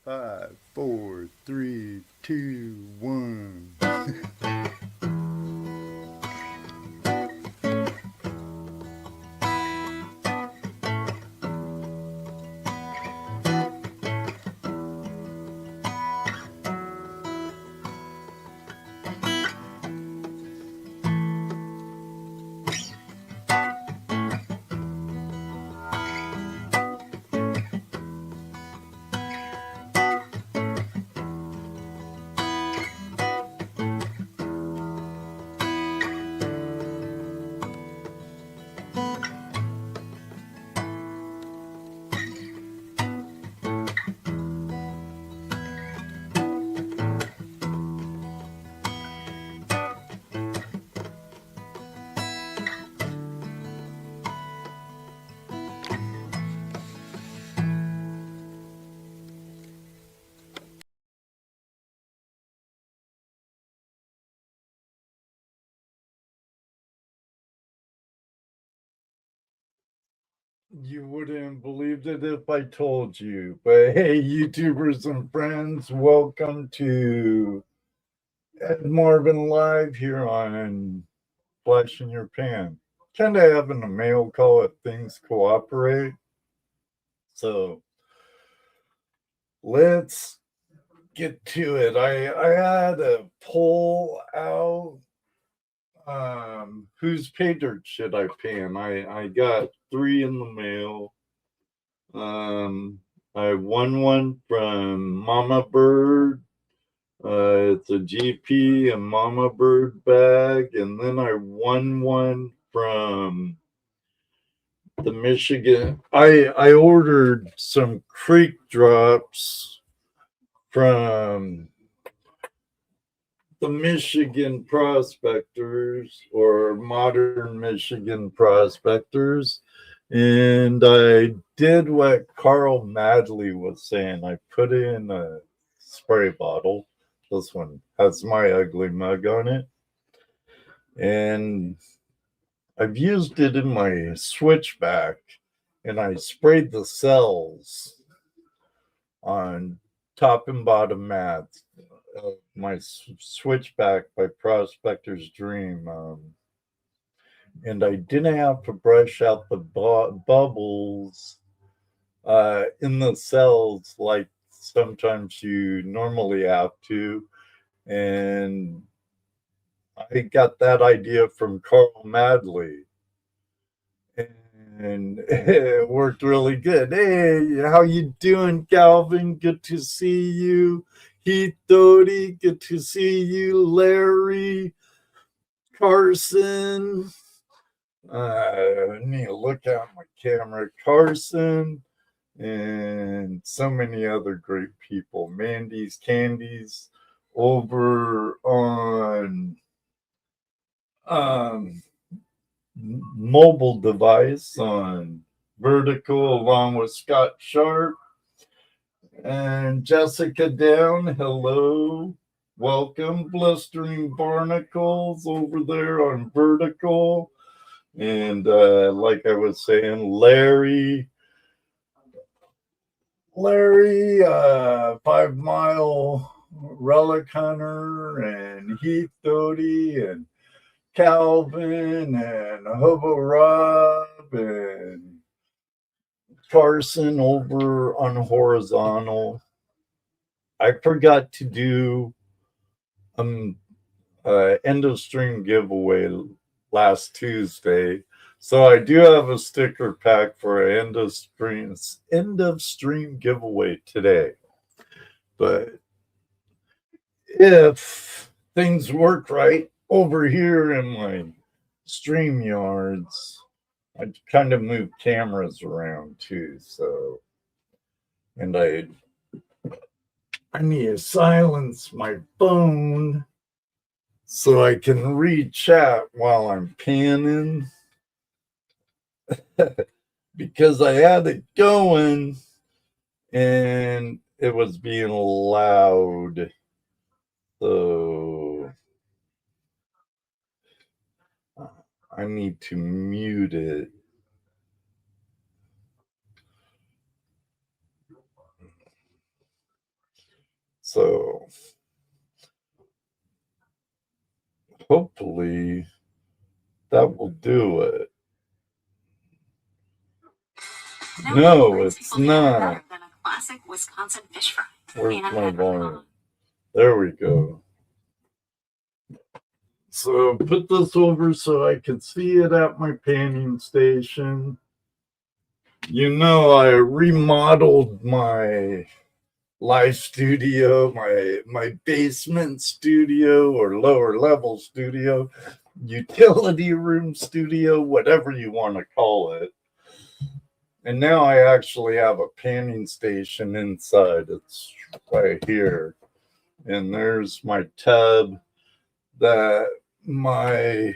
Five, four, three, two, one. You wouldn't believe it if I told you. But hey, YouTubers and friends, welcome to Ed Marvin Live here on Flash in Your Pan. Kind of having a mail call if things cooperate. So let's get to it. I had a poll out. Whose pay dirt should I pan? I got three in the mail. Um, I won one from Mama Bird. It's a GP and Mama Bird bag, and then I won one from the Michigan. I ordered some creek drops from the Michigan Prospectors or Modern Michigan Prospectors. And I did what Carl Madley was saying. I put in a spray bottle. This one has my ugly mug on it. And I've used it in my switchback. And I sprayed the cells on top and bottom mats my switchback by Prospector's Dream. And I didn't have to brush out the bubbles in the cells like sometimes you normally have to. And I got that idea from Carl Madley. And it worked really good. Hey, how you doing, Calvin? Good to see you. Heath Doty, good to see you. Larry, Carson. I need to look at my camera. Carson, and so many other great people. Mandy's Candies over on um, mobile device on Vertical, along with Scott Sharp and Jessica Down. Hello. Welcome, Blistering Barnacles over there on Vertical. And like I was saying, Larry, 5 Mile Relic Hunter, and Heath Doty, and Calvin, and Hobo Rob, and Carson over on Horizontal. I forgot to do um end of stream giveaway last Tuesday. So I do have a sticker pack for an end of stream giveaway today. But if things work right over here in my stream yards, I kind of move cameras around too. So, and I need to silence my phone so I can read chat while I'm panning because I had it going and it was being loud. So I need to mute it. So hopefully that will do it. No, it's not. Than a classic Wisconsin fish fry. Where's my volume? There we go. So put this over so I can see it at my panning station. You know, I remodeled my live studio, my basement studio or lower level studio, utility room studio, whatever you want to call it. And now I actually have a panning station inside. It's right here. And there's my tub that my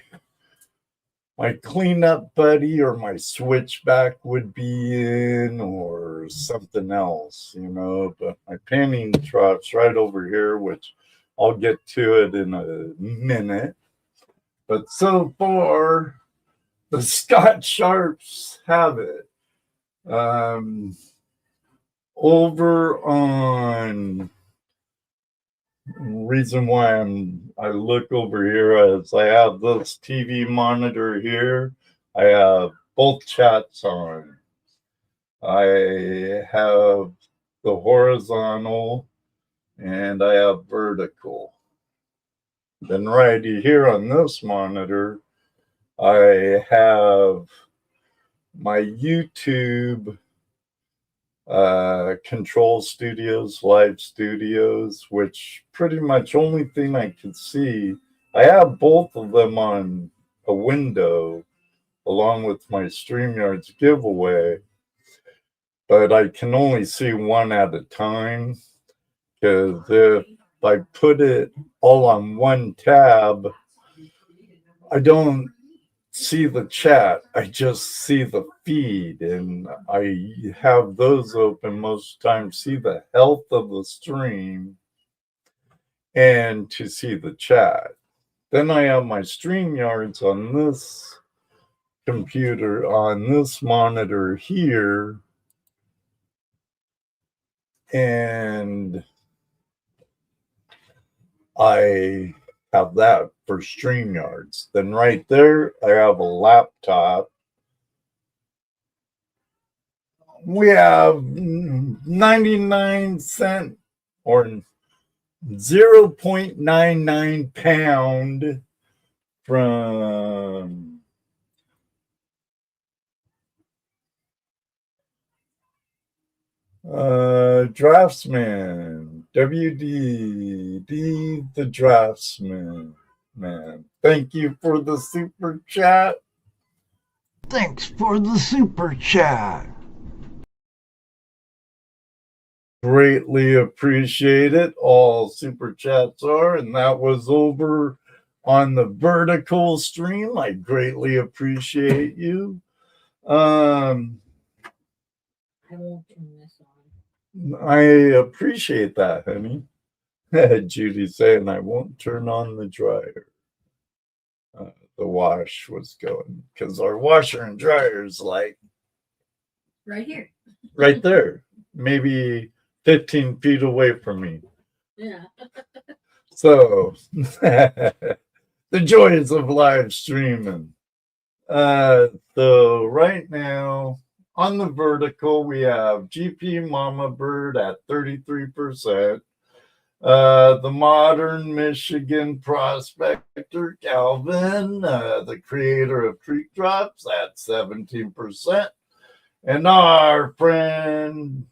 cleanup buddy or my switchback would be in, or something else, you know. But my panning trought's right over here, which I'll get to it in a minute. But so far, the Scott Sharps have it. Over on reason why I look over here is I have this TV monitor here. I have both chats on. I have the horizontal and I have vertical. Then right here on this monitor, I have my YouTube control studios, live studios, which pretty much only thing I can see. I have both of them on a window along with my StreamYard's giveaway, but I can only see one at a time, because if I put it all on one tab, I don't see the chat, I just see the feed, and I have those open most times, see the health of the stream and to see the chat. Then I have my StreamYards on this computer, on this monitor here, and I have that for StreamYards. Then right there, I have a laptop. We have 99 cent or 0.99 pound from Draftsman, WDD, the Draftsman. Man, thank you for the super chat. Thanks for the super chat. Greatly appreciate it. All super chats are, and that was over on the vertical stream. I greatly appreciate you. I won't turn this on. I appreciate that, honey. Judy's saying I won't turn on the dryer. The wash was going, because our washer and dryer is like right here, right there, maybe 15 feet away from me. Yeah. So the joys of live streaming. So right now on the vertical, we have GP Mama Bird at 33%. The modern Michigan prospector Calvin, the creator of Creek Drops, at 17%. And our friend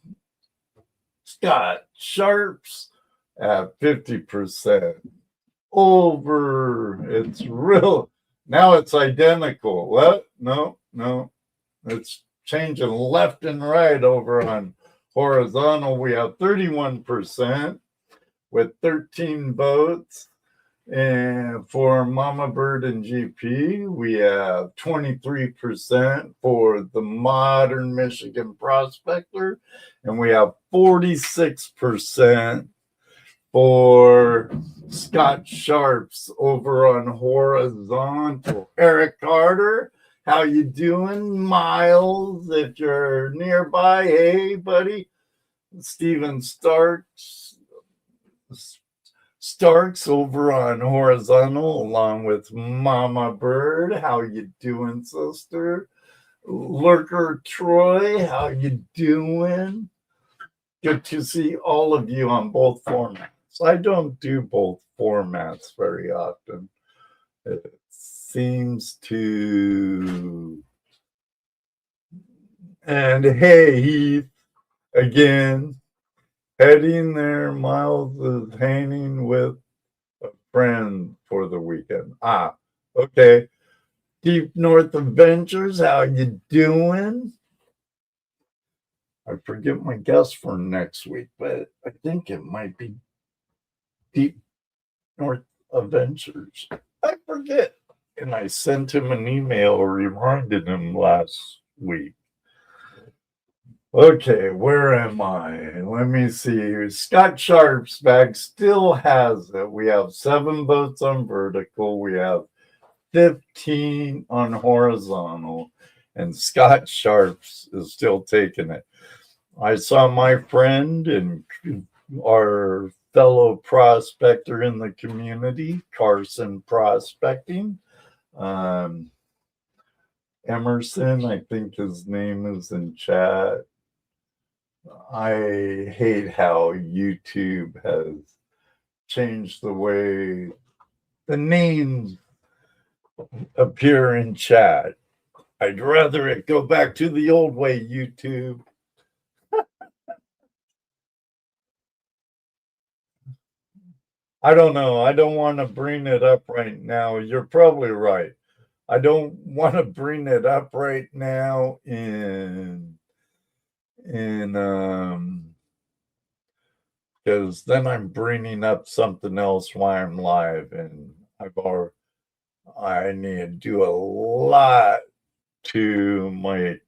Scott Sharps at 50%. Over, it's real. Now it's identical. What? No. It's changing left and right over on horizontal. We have 31%. With 13 votes. And for Mama Bird and GP, we have 23% for the modern Michigan prospector, and we have 46% for Scott Sharps over on horizontal. Eric Carter, how you doing? Miles, if you're nearby, hey buddy. Steven Starks, Starks over on horizontal, along with Mama Bird. How you doing, sister? Lurker Troy, how you doing? Good to see all of you on both formats. I don't do both formats very often. It seems to... And hey, Heath, again, heading there. Miles is hanging with a friend for the weekend. Okay. Deep North Adventures, how you doing? I forget my guest for next week, but I think it might be Deep North Adventures. I forget. And I sent him an email reminding him last week. Okay, where am I? Let me see. Scott Sharp's bag still has it. We have 7 boats on vertical. We have 15 on horizontal. And Scott Sharp's is still taking it. I saw my friend and our fellow prospector in the community, Carson Prospecting. Emerson, I think his name is in chat. I hate how YouTube has changed the way the names appear in chat. I'd rather it go back to the old way, YouTube. I don't know. I don't want to bring it up right now. You're probably right. I don't want to bring it up right now because then I'm bringing up something else while I'm live, and I need to do a lot to my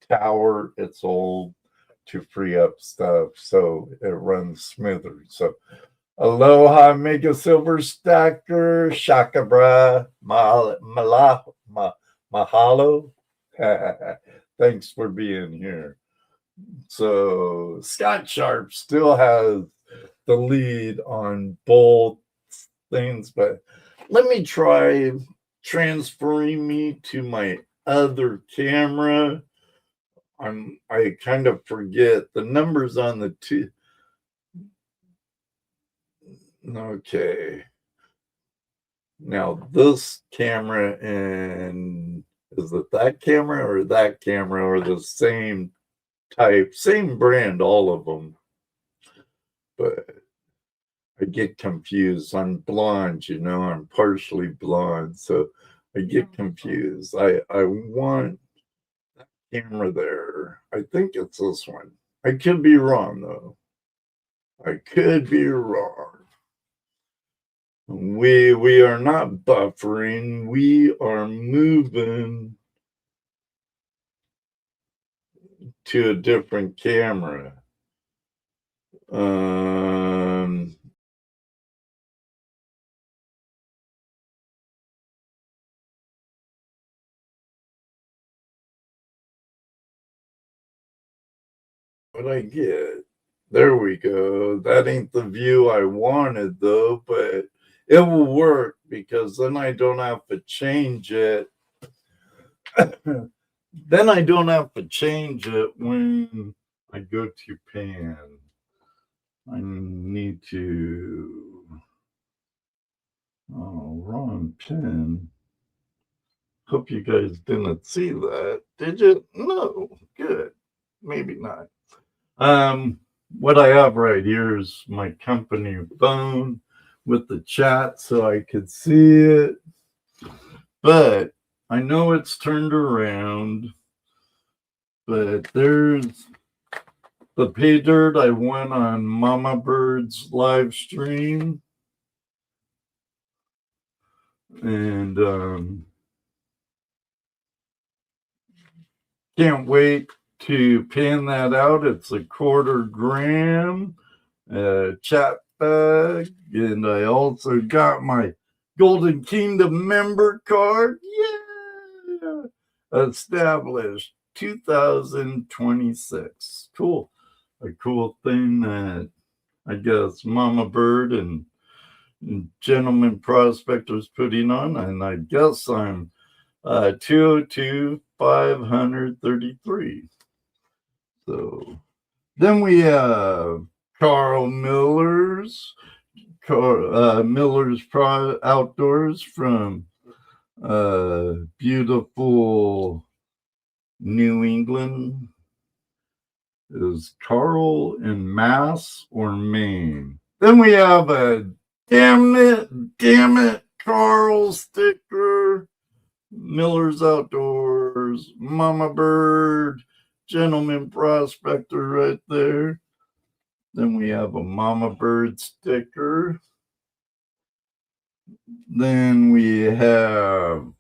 tower. It's old, to free up stuff so it runs smoother. So aloha, Mega Silver Stacker, Shakabra, mahalo. Thanks for being here. So Scott Sharp still has the lead on both things, but let me try transferring me to my other camera. I kind of forget the numbers on the two. Okay. Now this camera, and is it that camera or that camera, or the same type, same brand, all of them? But I get confused. I'm blonde, I'm partially blonde, so I get confused. I want that camera there. I think it's this one. I could be wrong, though. I could be wrong. We are not buffering. We are moving to a different camera. What I get? There we go. That ain't the view I wanted, though, but it will work because then I don't have to change it. Then I don't have to change it when I go to pan. I need to... Oh, wrong pen. Hope you guys didn't see that. Did you? No. Good. Maybe not. What I have right here is my company phone with the chat so I could see it. But I know it's turned around. But there's the pay dirt I went on Mama Bird's live stream. And can't wait to pan that out. It's a $1/4 gram chat bag. And I also got my Golden Kingdom member card. Yeah! Established 2026. Cool. A cool thing that I guess Mama Bird and Gentleman Prospectors putting on, and I guess I'm 202 533. So then we have Carl Miller's Outdoors from beautiful New England. Is Carl in Mass or Maine? Then we have a damn it, Carl sticker. Miller's Outdoors, Mama Bird, Gentleman Prospector right there. Then we have a Mama Bird sticker. Then we have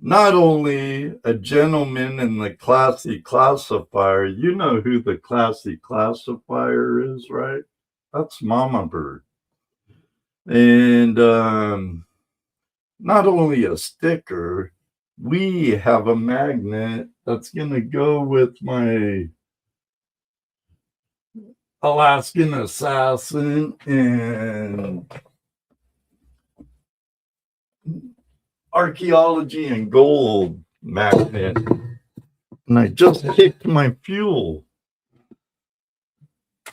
not only a gentleman in the Classy Classifier. You know who the Classy Classifier is, right? That's Mama Bird. And not only a sticker, we have a magnet that's going to go with my Alaskan Assassin and Archaeology and Gold magnet. And I just kicked my fuel.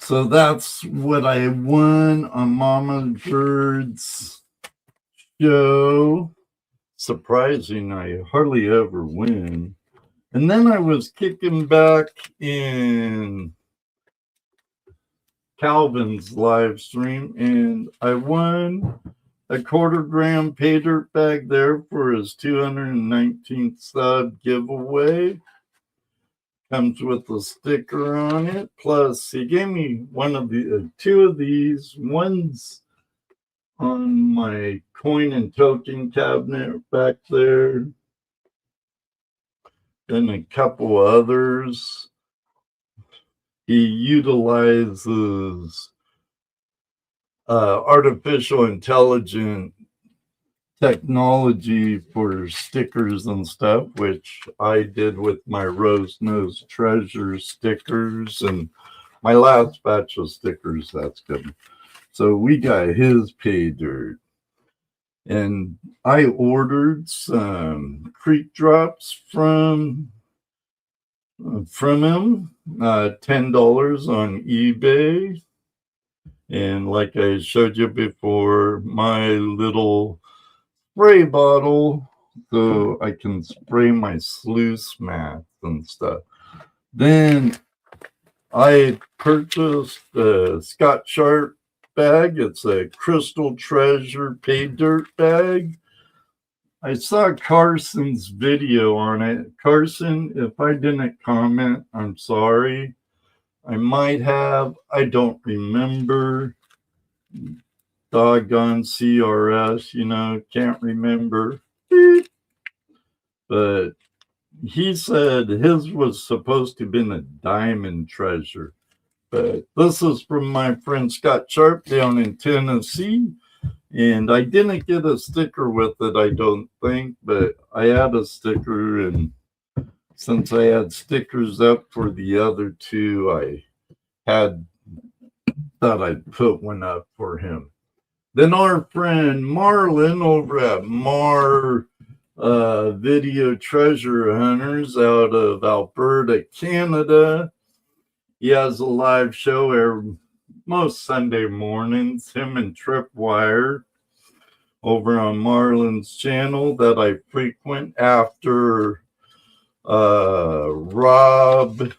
So that's what I won on Mama Bird's show. Surprising, I hardly ever win. And then I was kicking back in Calvin's live stream, and I won a quarter-gram pay dirt bag there for his 219th sub giveaway. Comes with a sticker on it. Plus, he gave me one of the two of these. One's on my coin and token cabinet back there. And a couple others. He utilizes artificial intelligence technology for stickers and stuff, which I did with my Rose Nose Treasure stickers and my last batch of stickers. That's good. So we got his pay dirt. And I ordered some creek drops from him, $10 on eBay. And like I showed you before, my little spray bottle so I can spray my sluice mats and stuff. Then I purchased a Scott Sharp bag. It's a Crystal Treasure pay dirt bag. I saw Carson's video on it. Carson, if I didn't comment, I'm sorry. I might have. I don't remember. Doggone CRS, can't remember. But he said his was supposed to have been a diamond treasure. But this is from my friend Scott Sharp down in Tennessee. And I didn't get a sticker with it, I don't think, but I had a sticker. And since I had stickers up for the other two, I thought I'd put one up for him. Then our friend Marlin over at Video Treasure Hunters out of Alberta, Canada. He has a live show most Sunday mornings, him and Tripwire, over on Marlin's channel that I frequent after Rob,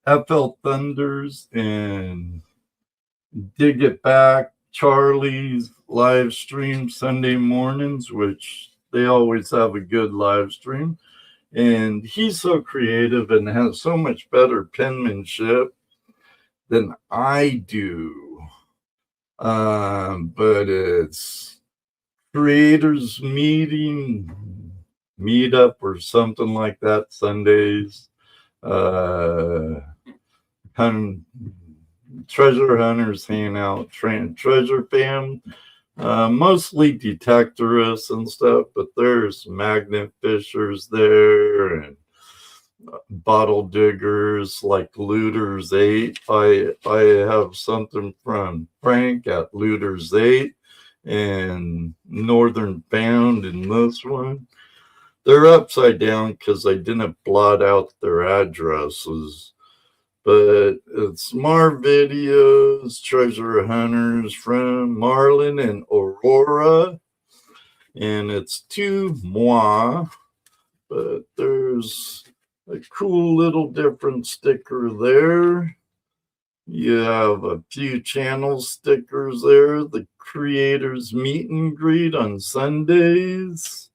FL Thunders, and Dig It Back, Charlie's live stream Sunday mornings, which they always have a good live stream. And he's so creative and has so much better penmanship than I do. But it's creators meetup or something like that Sundays. Treasure hunters hanging out, treasure fam, mostly detectorists and stuff, but there's magnet fishers there and bottle diggers like Looters 8. I have something from Frank at Looters 8 and Northern Bound in this one. They're upside down because I didn't blot out their addresses. But it's Mar Videos, Treasure Hunters from Marlin and Aurora. And it's to moi. But there's a cool little different sticker there. You have a few channel stickers there. The creators meet and greet on Sundays.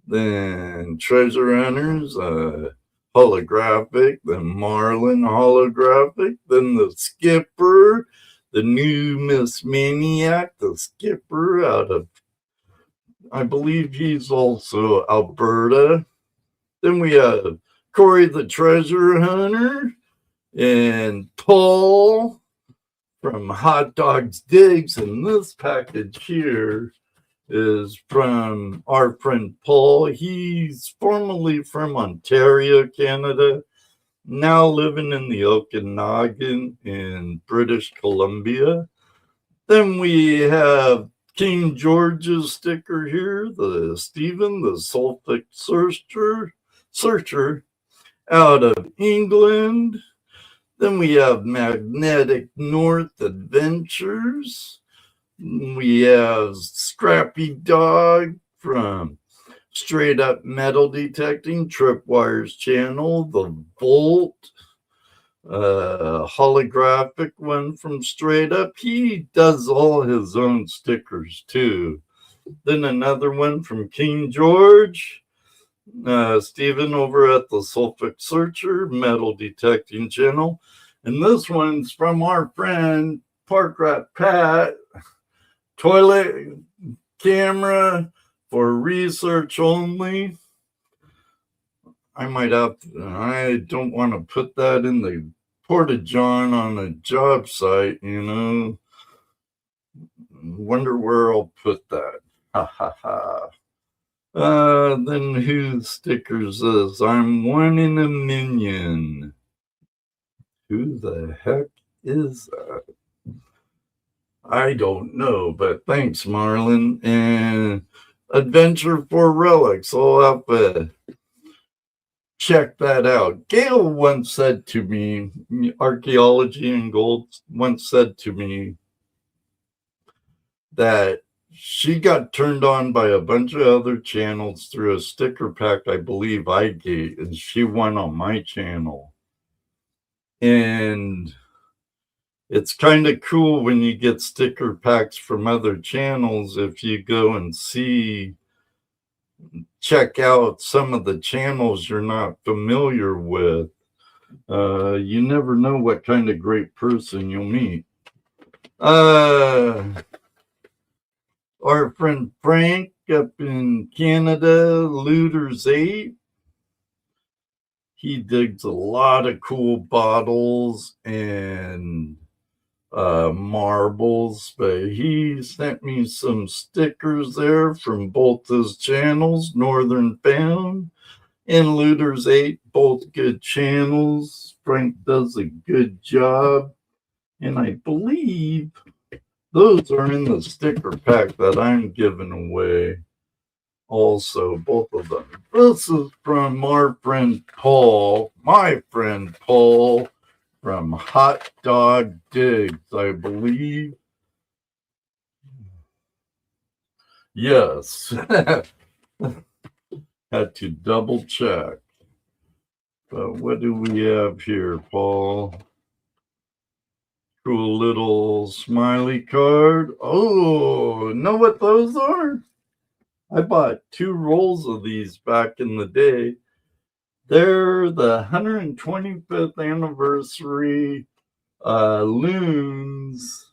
Then Treasure Hunters, holographic. Then Marlin holographic. Then the Skipper, the new Miss Maniac, the Skipper out of, I believe he's also Alberta. Then we have Corey the Treasure Hunter and Paul from Hot Dogs Digs. And this package here is from our friend Paul. He's formerly from Ontario, Canada, now living in the Okanagan in British Columbia. Then we have King George's sticker here, the Stephen, the Sulfuric Searcher out of England. Then we have Magnetic North Adventures. We have Scrappy Dog from Straight Up Metal Detecting, Tripwire's channel, the Volt, holographic one from Straight Up. He does all his own stickers too. Then another one from King George. Stephen over at the Sulfuric Searcher Metal Detecting channel. And this one's from our friend Park Rat Pat. Toilet camera for research only. I don't want to put that in the Porta-John on a job site, you know. Wonder where I'll put that. Ha ha ha. Then whose stickers is I'm one in a million. Who the heck is that? I don't know, but thanks, Marlin. And Adventure for Relics. I'll have to check that out. Gail once said to me, Archaeology and Gold once said to me that she got turned on by a bunch of other channels through a sticker pack I believe I gave, and she went on my channel. And it's kind of cool when you get sticker packs from other channels. If you go and check out some of the channels you're not familiar with, you never know what kind of great person you'll meet. Our friend Frank up in Canada, Looters 8. He digs a lot of cool bottles and marbles, but he sent me some stickers there from both his channels, Northern Bound and Looters 8, both good channels. Frank does a good job, and I believe those are in the sticker pack that I'm giving away also, both of them. This is from our friend Paul, my friend Paul, from Hot Dog Digs, I believe. Yes. Had to double check. But what do we have here, Paul? Cool little smiley card. Oh, know what those are? I bought 2 rolls of these back in the day. They're the 125th anniversary loons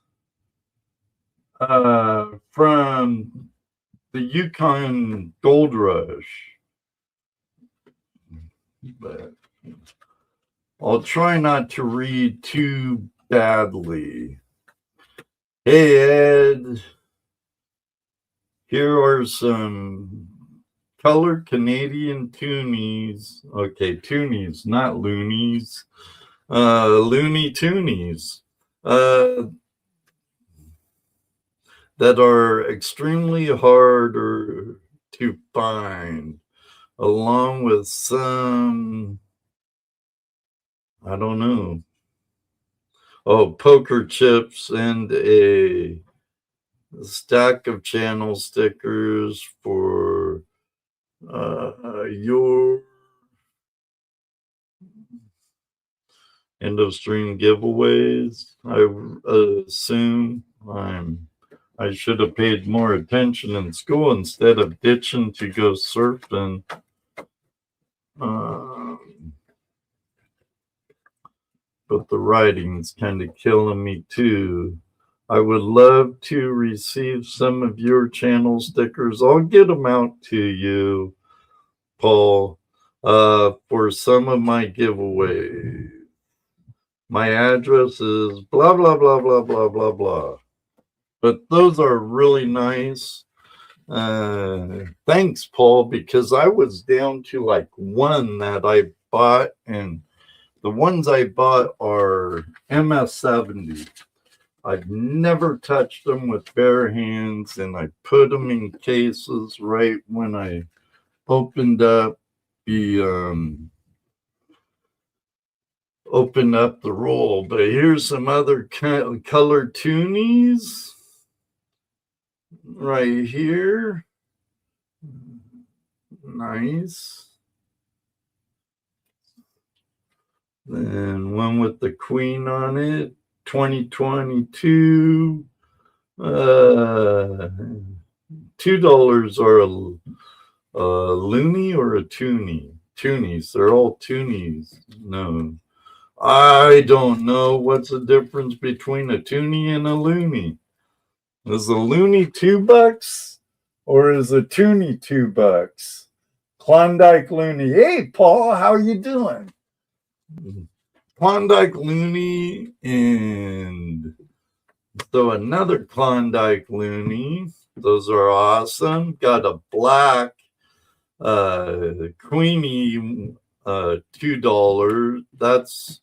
from the Yukon Gold Rush. But I'll try not to read too badly. Hey, Ed. Here are some color Canadian toonies. Okay, toonies, not loonies. Looney Toonies. That are extremely hard to find, along with some, I don't know. Oh, poker chips and a stack of channel stickers for your end of stream giveaways. I assume I should have paid more attention in school instead of ditching to go surfing. But the writing's kind of killing me too. I would love to receive some of your channel stickers. I'll get them out to you, Paul, for some of my giveaways. My address is blah, blah, blah, blah, blah, blah, blah. But those are really nice. Thanks, Paul, because I was down to like one that I bought, and the ones I bought are MS-70. I've never touched them with bare hands, and I put them in cases right when I opened up the roll. But here's some other color toonies right here. Nice. Then one with the Queen on it, 2022. $2 are a loony or a toonie? Toonies. They're all toonies. No. I don't know what's the difference between a toonie and a loony. Is a loony $2 or is a toonie $2? Klondike loony. Hey, Paul, how you doing? Klondike loony, and so another Klondike loony. Those are awesome. Got a black Queenie $2. That's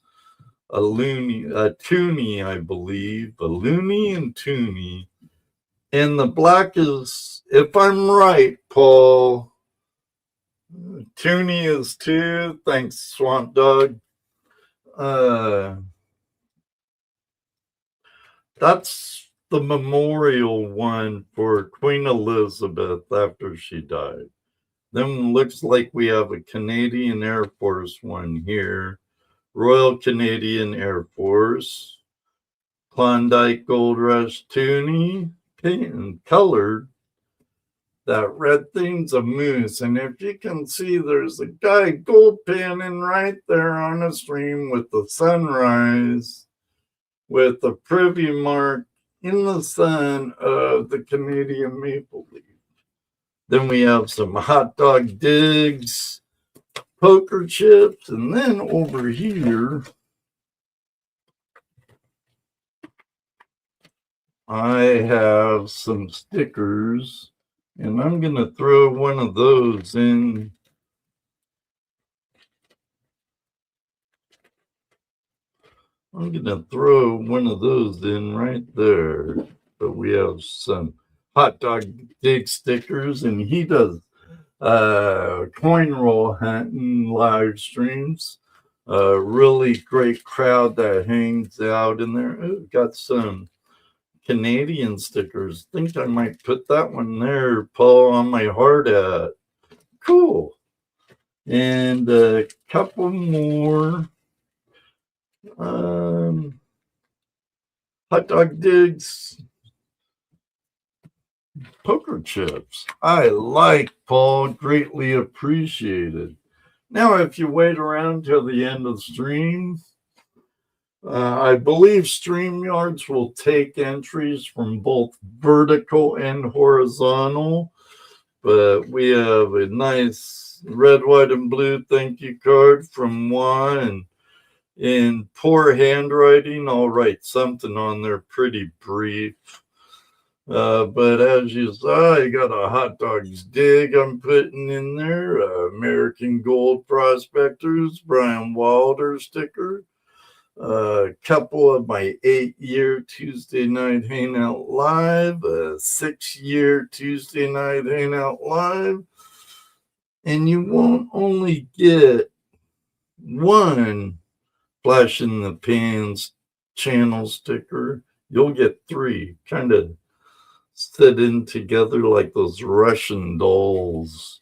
a loony, a toonie, I believe. A loony and toonie. And the black is, if I'm right, Paul, toonie is 2. Thanks, Swamp Dog. That's the memorial one for Queen Elizabeth after she died. Then looks like we have a Canadian Air Force one here. Royal Canadian Air Force. Klondike Gold Rush toonie, pink and colored. That red thing's a moose. And if you can see, there's a guy gold panning right there on the stream with the sunrise, with the privy mark in the sun of the Canadian maple leaf. Then we have some hot dog digs, poker chips, and then over here, I have some stickers, and I'm going to throw one of those in. I'm going to throw one of those in right there. But we have some hot dog dig stickers, and he does coin roll hunting live streams. Really great crowd that hangs out in there. Ooh, got some Canadian stickers. Think I might put that one there, Paul, on my hard hat. Cool. And a couple more. Hot dog digs, poker chips. I like, Paul, greatly appreciated. Now, if you wait around till the end of the stream, I believe StreamYards will take entries from both vertical and horizontal, but we have a nice red, white, and blue thank you card from Juan. In poor handwriting, I'll write something on there pretty brief. But as you saw, I got a hot dog's dig I'm putting in there. American Gold Prospectors, Brian Wilder sticker. A couple of my 8-year Tuesday Night Hangout Live, a 6-year Tuesday Night Hangout Live. And you won't only get one Flash in the Pans channel sticker, you'll get 3. Kind of set in together like those Russian dolls.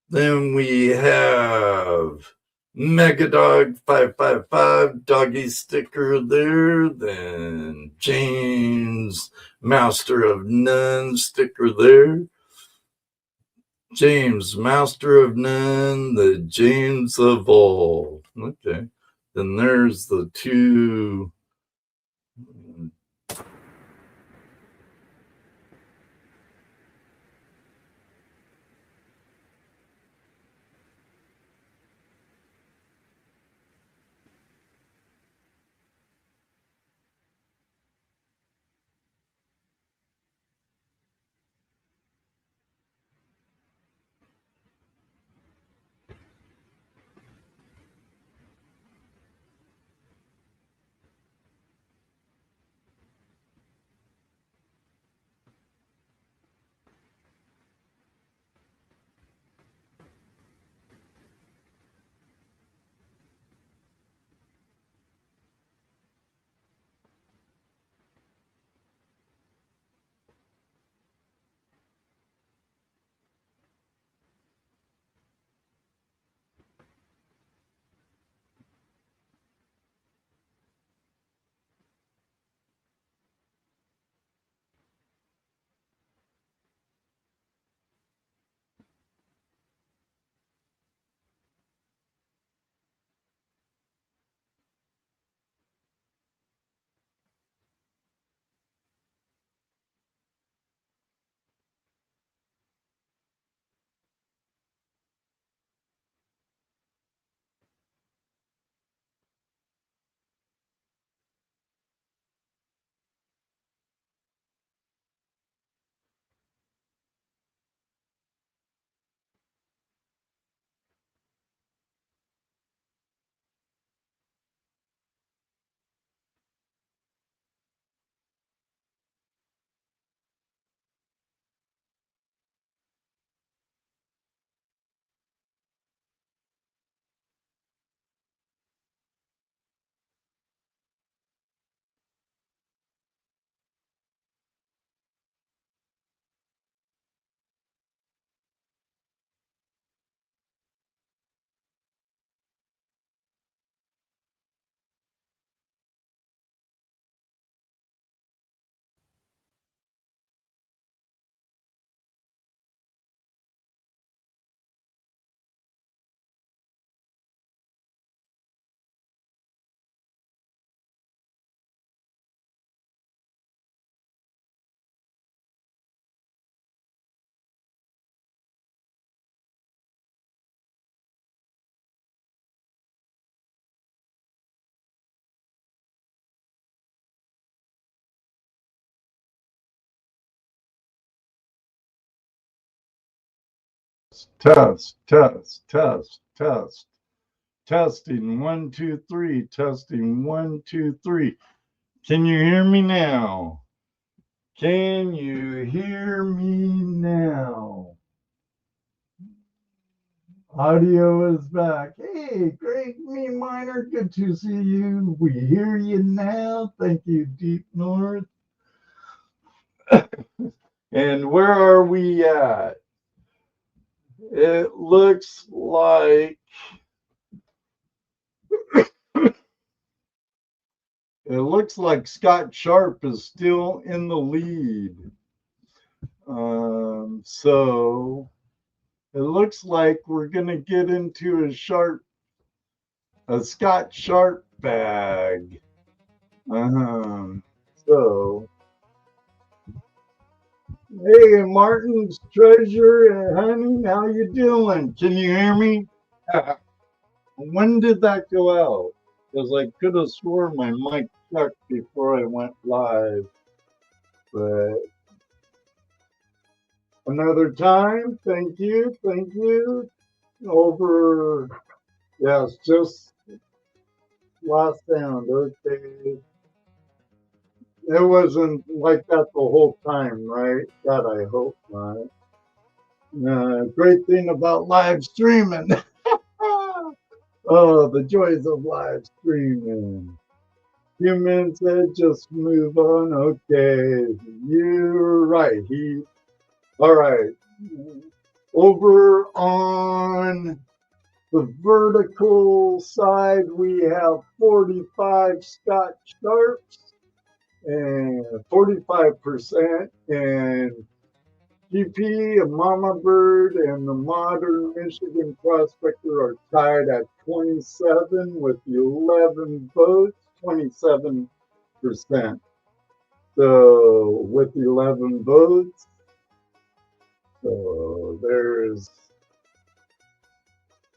Then we have Megadog 555 doggy sticker there. Then James Master of None sticker there. James Master of None, the James of all. Okay. Then there's the 2. Test, test, test, test. Testing 1, 2, 3. Testing 1, 2, 3. Can you hear me now? Can you hear me now? Audio is back. Hey, Greg, me Miner, good to see you. We hear you now. Thank you, Deep North. And where are we at? It looks like Scott Sharp is still in the lead. So it looks like we're gonna get into a Scott Sharp bag. So, hey, Martin's treasure, honey, how you doing? Can you hear me? When did that go out? Because I could have swore my mic stuck before I went live, but Another time. Thank you. Thank you. Over. Yes, just last sound. Okay. It wasn't like that the whole time, right? God, I hope not. Great thing about live streaming. Oh, the joys of live streaming. Human said just move on. Okay. You're right. All right. Over on the vertical side, we have 45 Scott Sharps and 45%, and GP, a Mama Bird, and the Modern Michigan Prospector are tied at 27 with 11 votes, 27%. So with 11 votes, so there's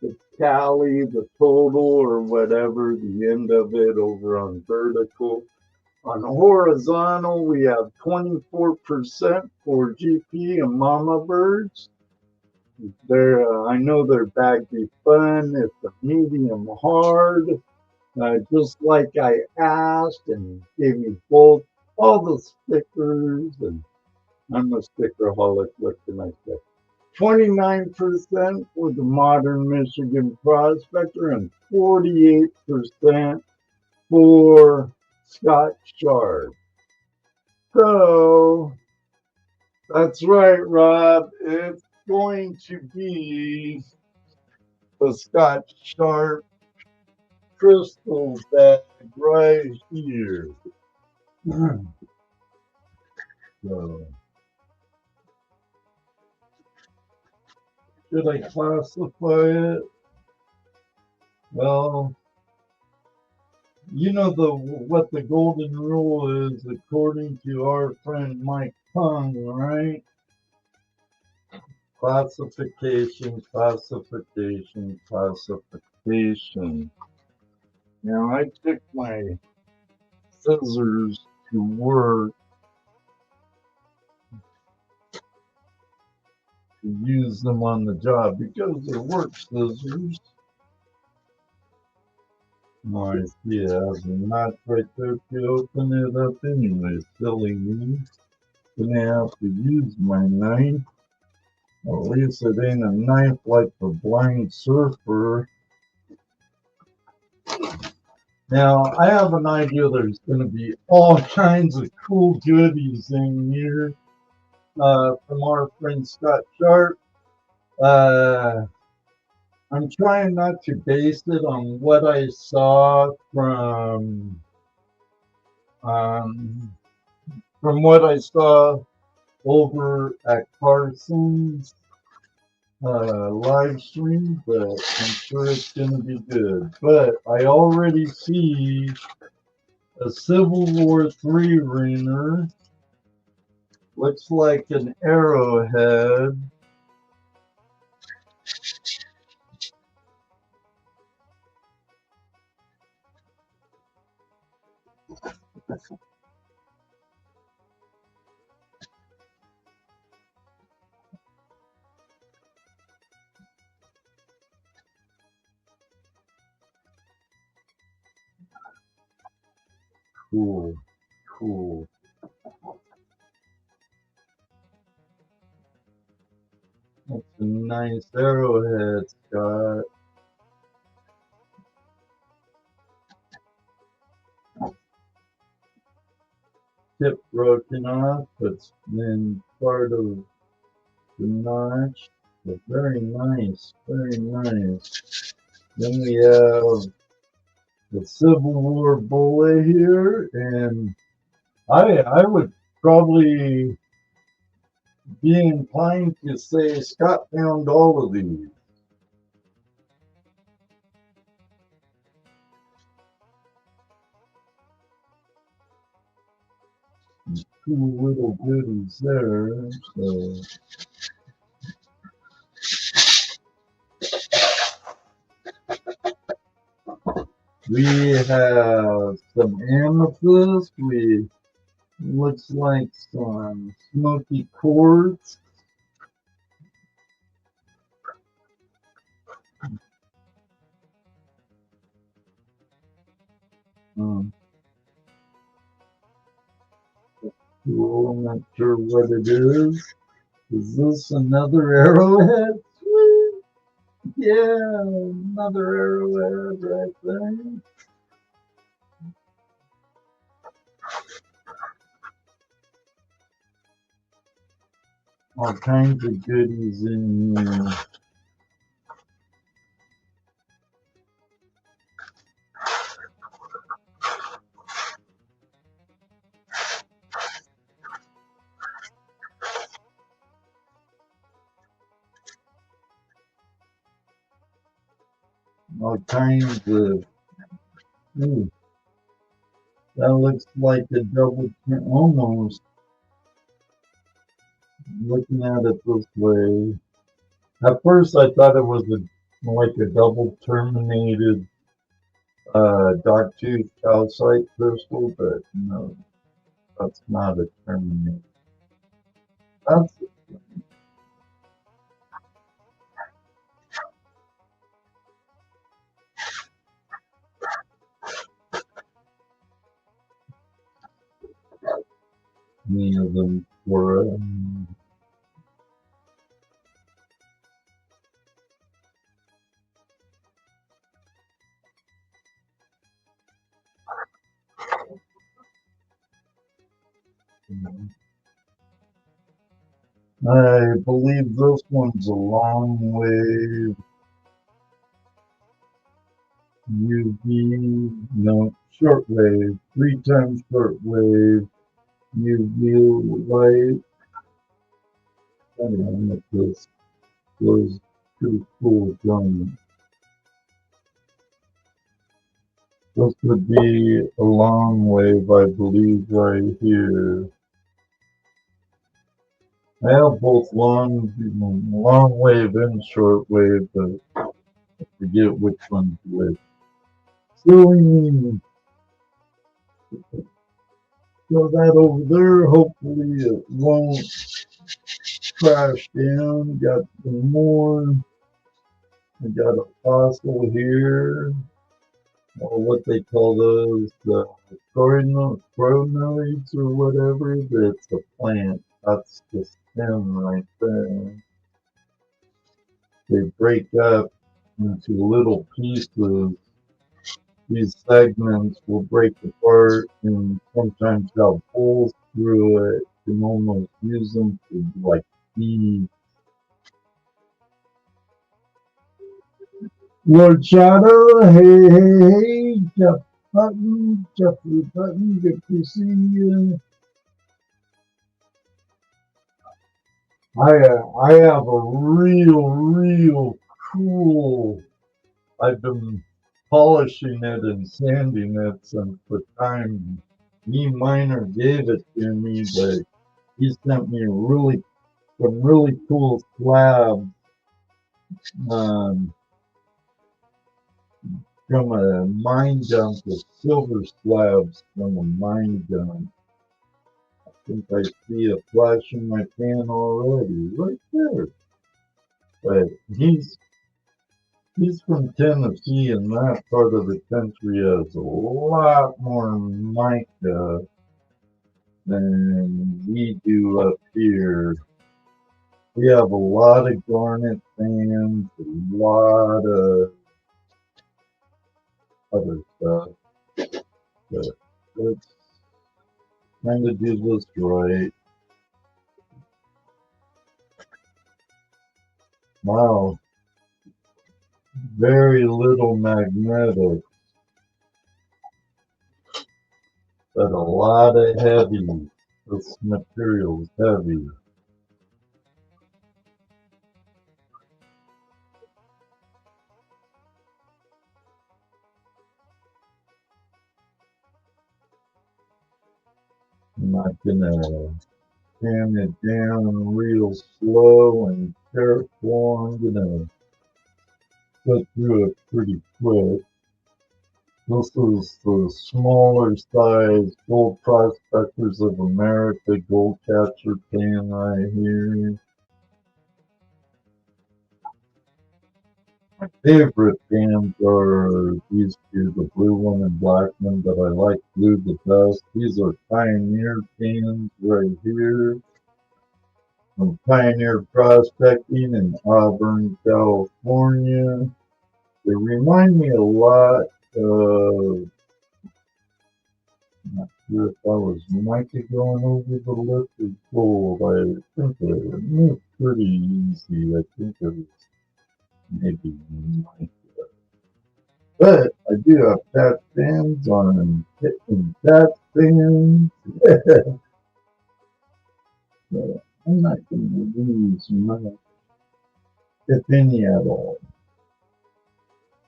the tally, the total, or whatever, the end of it over on vertical. On horizontal, we have 24% for GP and Mama Birds. I know their bag be fun. It's a medium hard, just like I asked, and gave me both all the stickers. And I'm a stickerholic. What can I say? 29% for the Modern Michigan Prospector and 48% for Scott Sharp. So that's right, Rob. It's going to be the Scott Sharp crystal bag right here. So, should I classify it? Well, you know what the golden rule is according to our friend Mike Kung, right? Classification, classification, classification. Now I took my scissors to work to use them on the job because they're work scissors. Oh, I see it has a notch right there to open it up anyway. Silly me. Gonna have to use my knife. At least it ain't a knife like the blind surfer. Now, I have an idea there's going to be all kinds of cool goodies in here from our friend Scott Sharp. I'm trying not to base it on what I saw from what I saw over at Carson's live stream, but I'm sure it's going to be good. But I already see a Civil War III ringer. Looks like an arrowhead. Cool, cool. That's a nice arrowhead, Scott. Tip broken off, but then part of the notch. But very nice, very nice. Then we have the Civil War bullet here, and I would probably be inclined to say Scott found all of these. Cool little goodies there. So. We have some amethyst. Looks like some smoky quartz. Um, cool, I'm not sure what it is. Is this another arrowhead? Sweet. Yeah, another arrowhead right there. All kinds of goodies in here. All kinds of. Ooh, that looks like a double, almost. Looking at it this way. At first, I thought it was like a double terminated dogtooth calcite crystal, but no, that's not a terminated. That's me of them for it. I believe this one's a long wave UV, no, short wave, 3 times short wave UV light. I don't know if this was pretty cool drawing. This would be a long wave, I believe, right here. I have both long wave and short wave, but I forget which one's which. So we throw that over there. Hopefully it won't crash down. Got some more. I got a fossil here. Or what they call those, the chronoids or whatever. That's a plant. That's the stem right there. They break up into little pieces. These segments will break apart and sometimes have holes through it. You can almost use them to like beads. Lord Shadow, hey, Jeffrey Button, good to see you. I have a real cool. I've been polishing it and sanding it since the time me miner gave it to me, but he sent me some really cool slabs from a mine dump with silver slabs from a mine dump. I think I see a flash in my pan already, right there. But he's from Tennessee, and that part of the country has a lot more mica than we do up here. We have a lot of garnet sands, a lot of other stuff. But let's kind of do this right. Wow. Very little magnetic, but a lot of heavy. This material is heavy. I'm not gonna jam it down real slow and careful. I'm gonna go through it pretty quick. This is the smaller size Gold Prospectors of America gold capture pan right here. My favorite bands are these two, the blue one and black one, but I like blue the best. These are Pioneer bands right here from Pioneer Prospecting in Auburn, California. They remind me a lot of, I'm not sure if I was Mikey going over the list of gold. I think it was pretty easy. I think it was maybe Mikey. But I do have fat fans on hitting fat fans. But I'm not going to lose much, if any at all.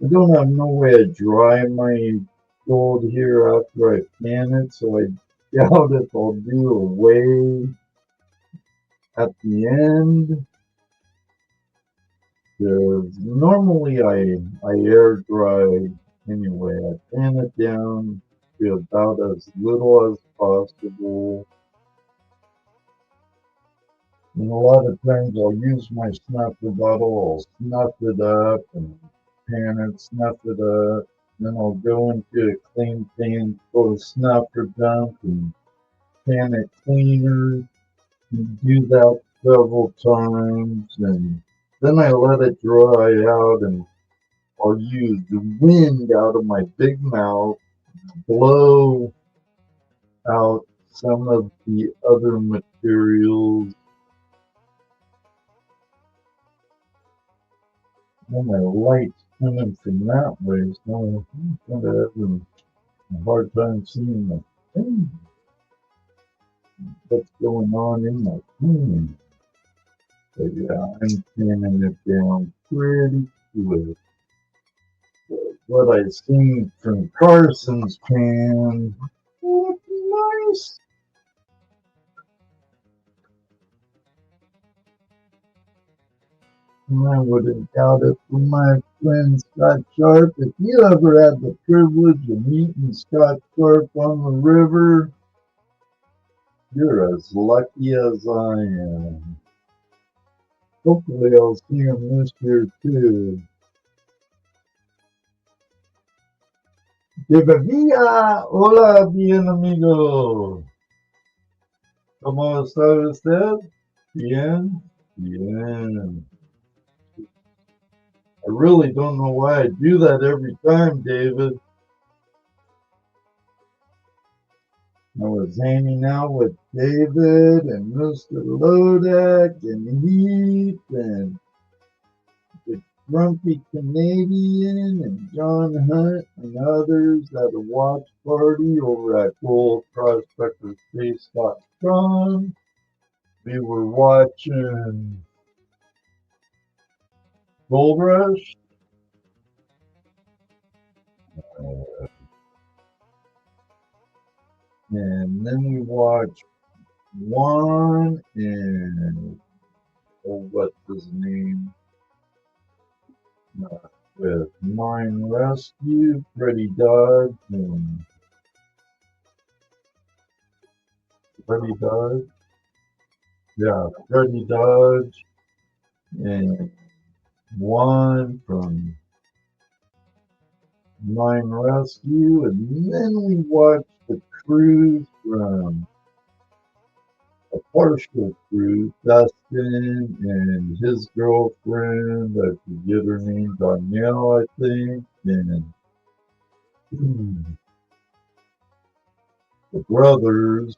I don't have no way to dry my gold here after I pan it, so I doubt if I'll do a weigh at the end. Because normally I air dry anyway. I pan it down to about as little as possible. And a lot of times I'll use my snuffer bottle, I'll snuff it up and pan it, snuff it up. Then I'll go into a clean pan, put a snuffer dump and pan it cleaner. And do that several times, and then I let it dry out, and I'll use the wind out of my big mouth, blow out some of the other materials. Well, my light's coming from that way, so I'm kind of having a hard time seeing the thing. What's going on in my pan. But yeah, I'm panning it down pretty quick. What I've seen from Carson's pan, look nice. And I wouldn't doubt it from my friend Scott Sharp. If you ever had the privilege of meeting Scott Sharp on the river, you're as lucky as I am. Hopefully I'll see him this year too. Bienvenida, hola, bien amigo. ¿Cómo está usted? Bien, bien. I really don't know why I do that every time, David. I was hanging out with David and Mr. Lodek and Heath and the Grumpy Canadian and John Hunt and others at a watch party over at Gold Prospectors Space.com. We were watching Gold Rush. And then we watched one and what's his name? With Mine Rescue, Freddie Dodge, and Freddie Dodge. Yeah, Freddie Dodge, and one from Mine Rescue, and then we watched the cruise from a partial cruise, Dustin and his girlfriend, I forget her name, Danielle, I think, and the brothers.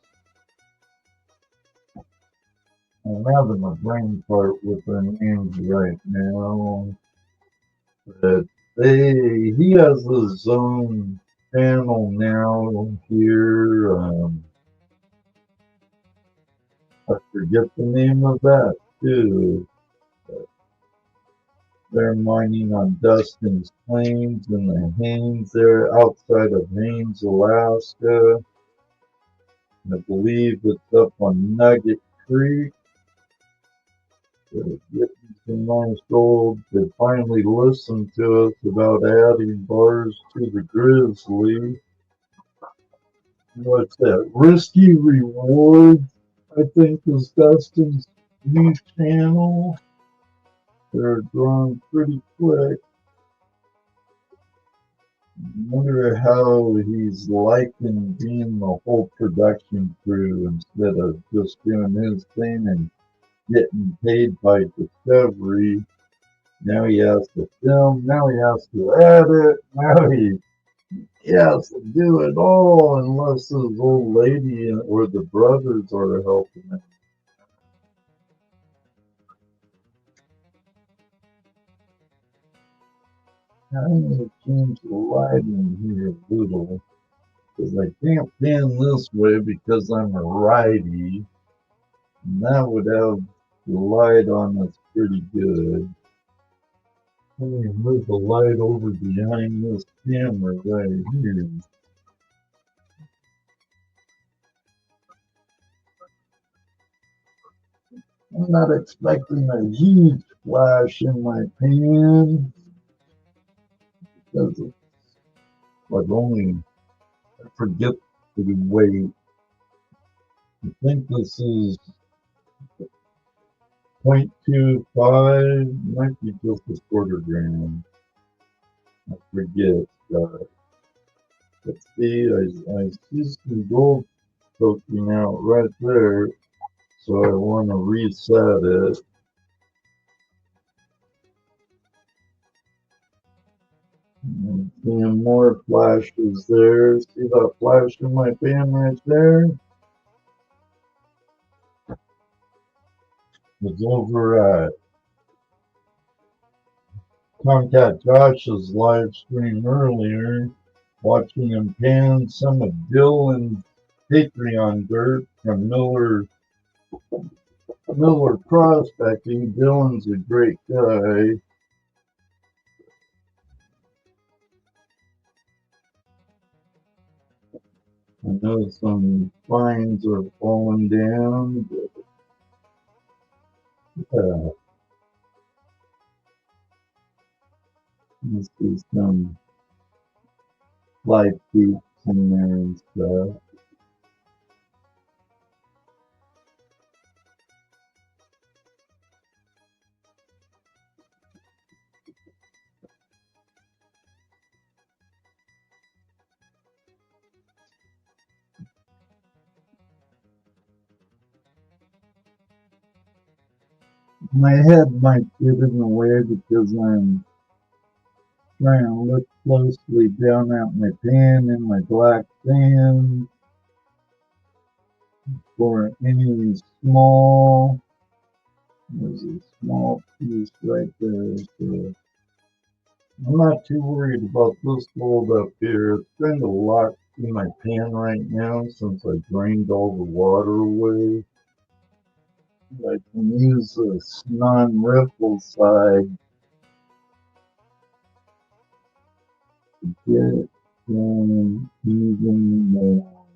I'm having a brain fart with their names right now, but he has his own channel now here. I forget the name of that too. But they're mining on Dustin's claims in the Haines there, outside of Haines, Alaska. I believe it's up on Nugget Creek. They're getting some nice gold. They finally listened to us about adding bars to the Grizzly. What's that? Risky Rewards, I think, is Dustin's new channel. They're growing pretty quick. wonder how he's liking being the whole production crew instead of just doing his thing and getting paid by Discovery. Now he has to film, now he has to edit, now he has to do it all unless his old lady or the brothers are helping him. I need to change the lighting here a little because I can't pan this way because I'm a righty. And that would have the light on us pretty good. Let me move the light over behind this camera right here. I'm not expecting a huge flash in my pan because it's like only, I forget the weight. I think this is 0.25, might be just a quarter gram. I forget. Let's see, I see some gold poking out right there, so I want to reset it. And seeing more flashes there. See that flash in my pan right there? It's over at Tomcat Josh's live stream earlier, watching him pan some of Dylan's Patreon dirt from Miller Prospecting. Dylan's a great guy. I know some fines are falling down, but let's see some light peaks in there and stuff. My head might get in the way because I'm trying to look closely down at my pan and my black sand for any small, there's a small piece right there. So I'm not too worried about this gold up here. It's kind of locked in my pan right now since I drained all the water away. I can use this non-ripple side to get down even more.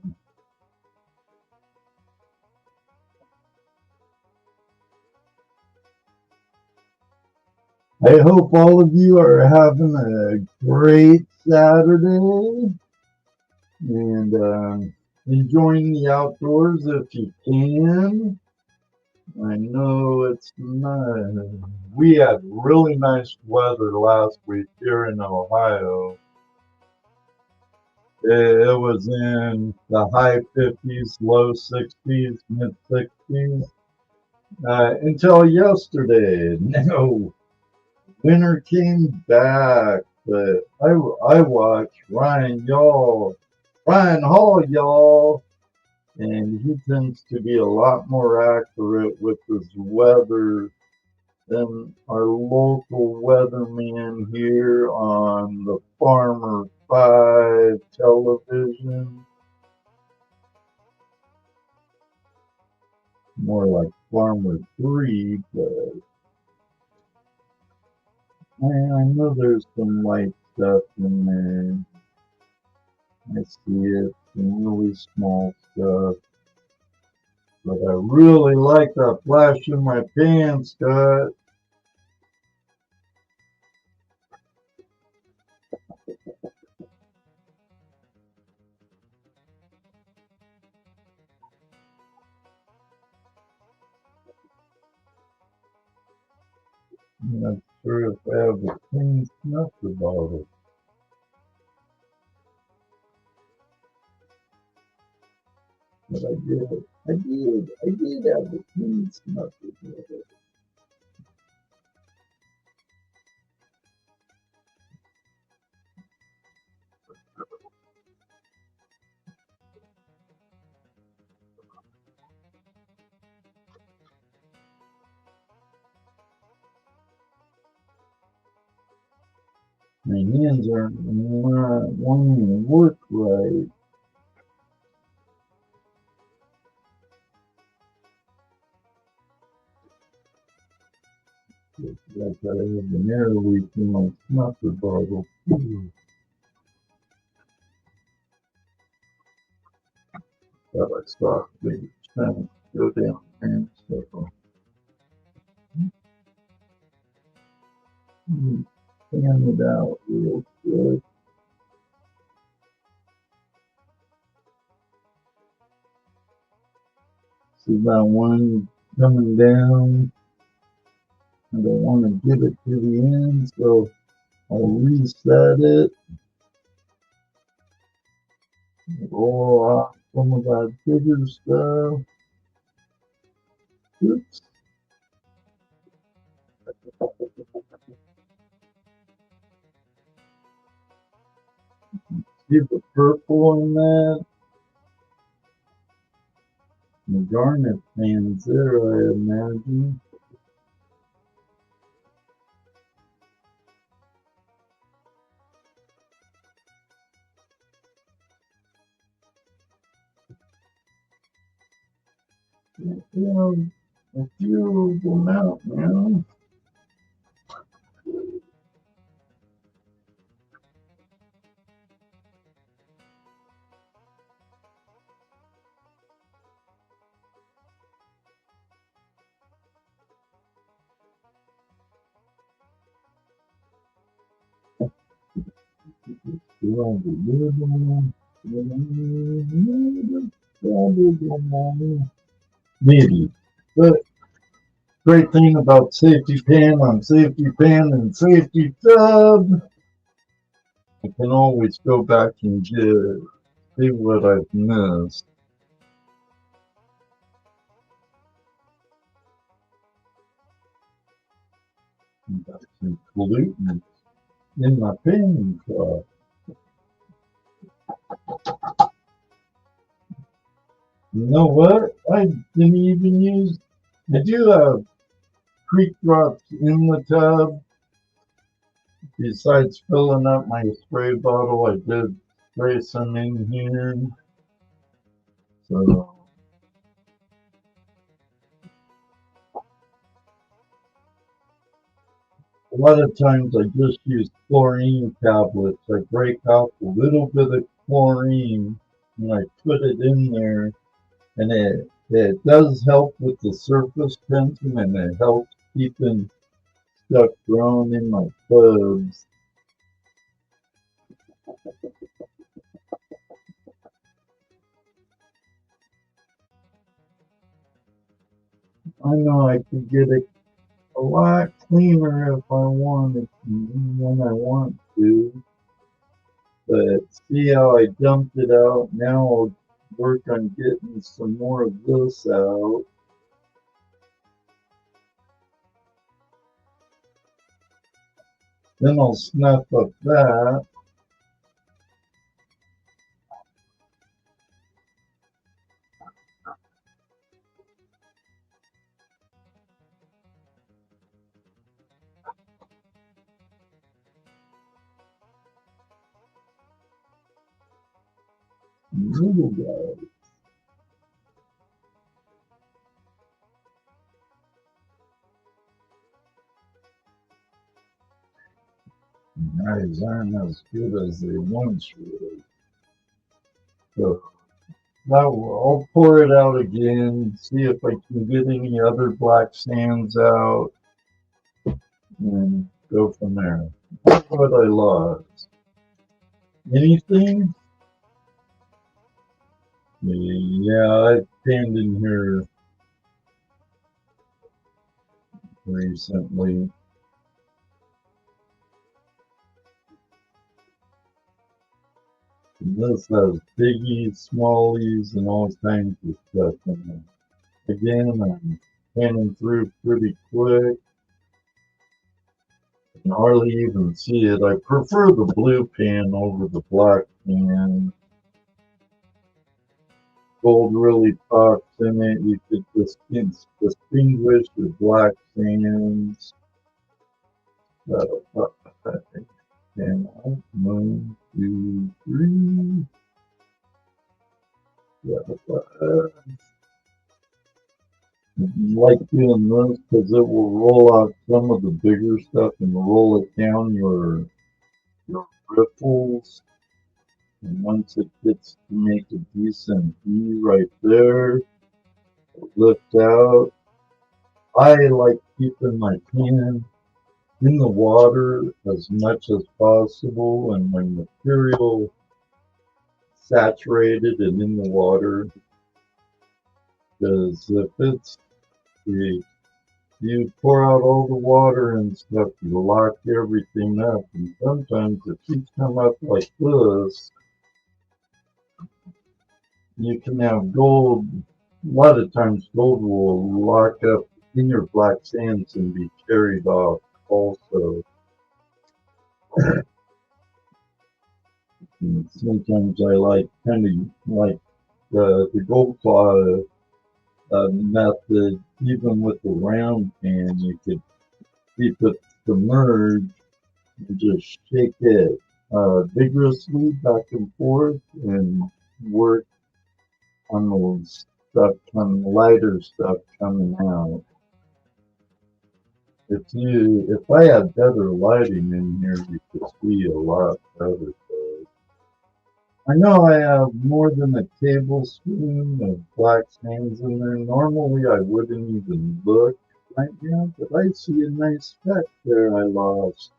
I hope all of you are having a great Saturday and enjoying the outdoors if you can. I know it's not. We had really nice weather last week here in Ohio. It was in the high 50s, low 60s, mid 60s until yesterday. No, winter came back, but I watched Ryan Hall, y'all, and he tends to be a lot more accurate with his weather than our local weatherman here on the Farmer 5 television. More like Farmer 3, but I know there's some light stuff in there. I see it, some really small stuff. But I really like that flash in my pan, Scott. I'm not sure if I have a clean snuffer bottle. But I did have the clean snuffer with it. My hands aren't wanting to work right. Like I have an air leak in my snuffer bottle. That I saw the trying to go down and stuff. Fan it out real good. See that one coming down. I don't want to give it to the end, so I'll reset it. Roll off some of that bigger stuff. Oops. See the purple in that? The garnet fans there, I imagine. Yeah, a few of them out now. Maybe. But great thing about safety pan on safety pan and safety tub, I can always go back and see what I've missed. Got some pollutants in my pan cup. You know what? I didn't even use. I do have creek drops in the tub. Besides filling up my spray bottle, I did spray some in here. So a lot of times I just use chlorine tablets. I break out a little bit of chlorine and I put it in there, and it does help with the surface tension, and it helps keeping stuff growing in my tubs. I know I could get it a lot cleaner if I wanted to, when I want to. But see how I dumped it out? Now I'll work on getting some more of this out. Then I'll snuff up that. Little guy. Eyes aren't as good as they once were. So now I'll pour it out again, see if I can get any other black sands out, and go from there. That's what I lost. Anything? Yeah, I've panned in here recently. And this has biggies, smallies, and all kinds of stuff in it. Again, I'm panning through pretty quick. You can hardly even see it. I prefer the blue pan over the black pan. Gold really pops in it. You could distinguish the black sands. And 1, 2, 3. I like doing this because it will roll out some of the bigger stuff and roll it down your ripples. And once it gets to make a decent V right there, lift out. I like keeping my pan in the water as much as possible, and my material saturated and in the water, because if you pour out all the water and stuff, you lock everything up, and sometimes if you come up like this, you can have gold. A lot of times gold will lock up in your black sands and be carried off also. And sometimes I like kind of like the gold claw method. Even with the round pan, you could keep it submerged and just shake it vigorously back and forth and work on those lighter stuff coming out. If I had better lighting in here, you could see a lot better. I know I have more than a tablespoon of black sands in there. Normally I wouldn't even look right now, but I see a nice speck there I lost.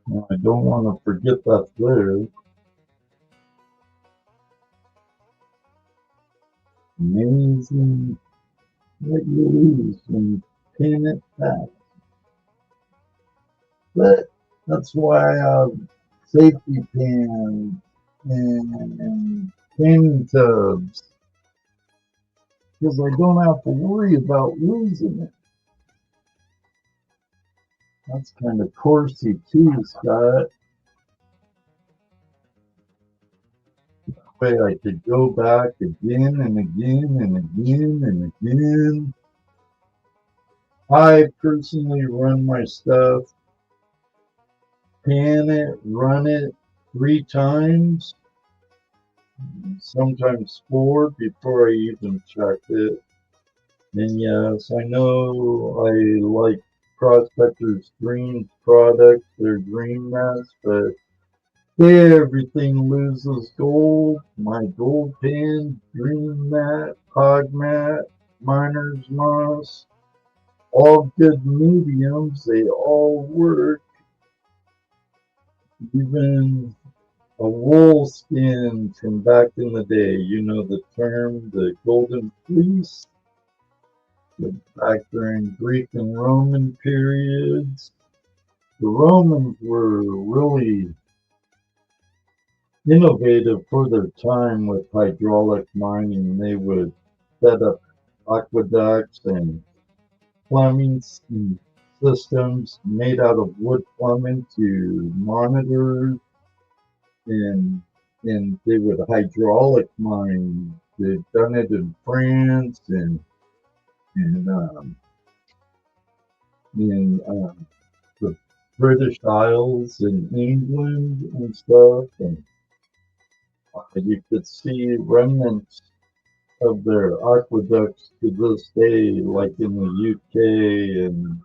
Now, I don't want to forget that's there. Amazing what you lose when you pin it back. But that's why I have safety pans and canning tubs, because I don't have to worry about losing it. That's kind of coursey too, Scott. That way I could go back again and again and again and again. I personally run my stuff, pan it, run it 3 times, sometimes 4 before I even check it. And yes, I know I like Prospectors Green products, their green mats, but everything loses gold. My gold pan, green mat, hog mat, miner's moss, all good mediums, they all work. Even a wool skin from back in the day, you know the term, the golden fleece, back during Greek and Roman periods. The Romans were really innovative for their time with hydraulic mining. They would set up aqueducts and plumbing systems made out of wood plumbing to monitor, and they would hydraulic mine. They've done it in France and in the British Isles and England and stuff, and you could see remnants of their aqueducts to this day, like in the UK, and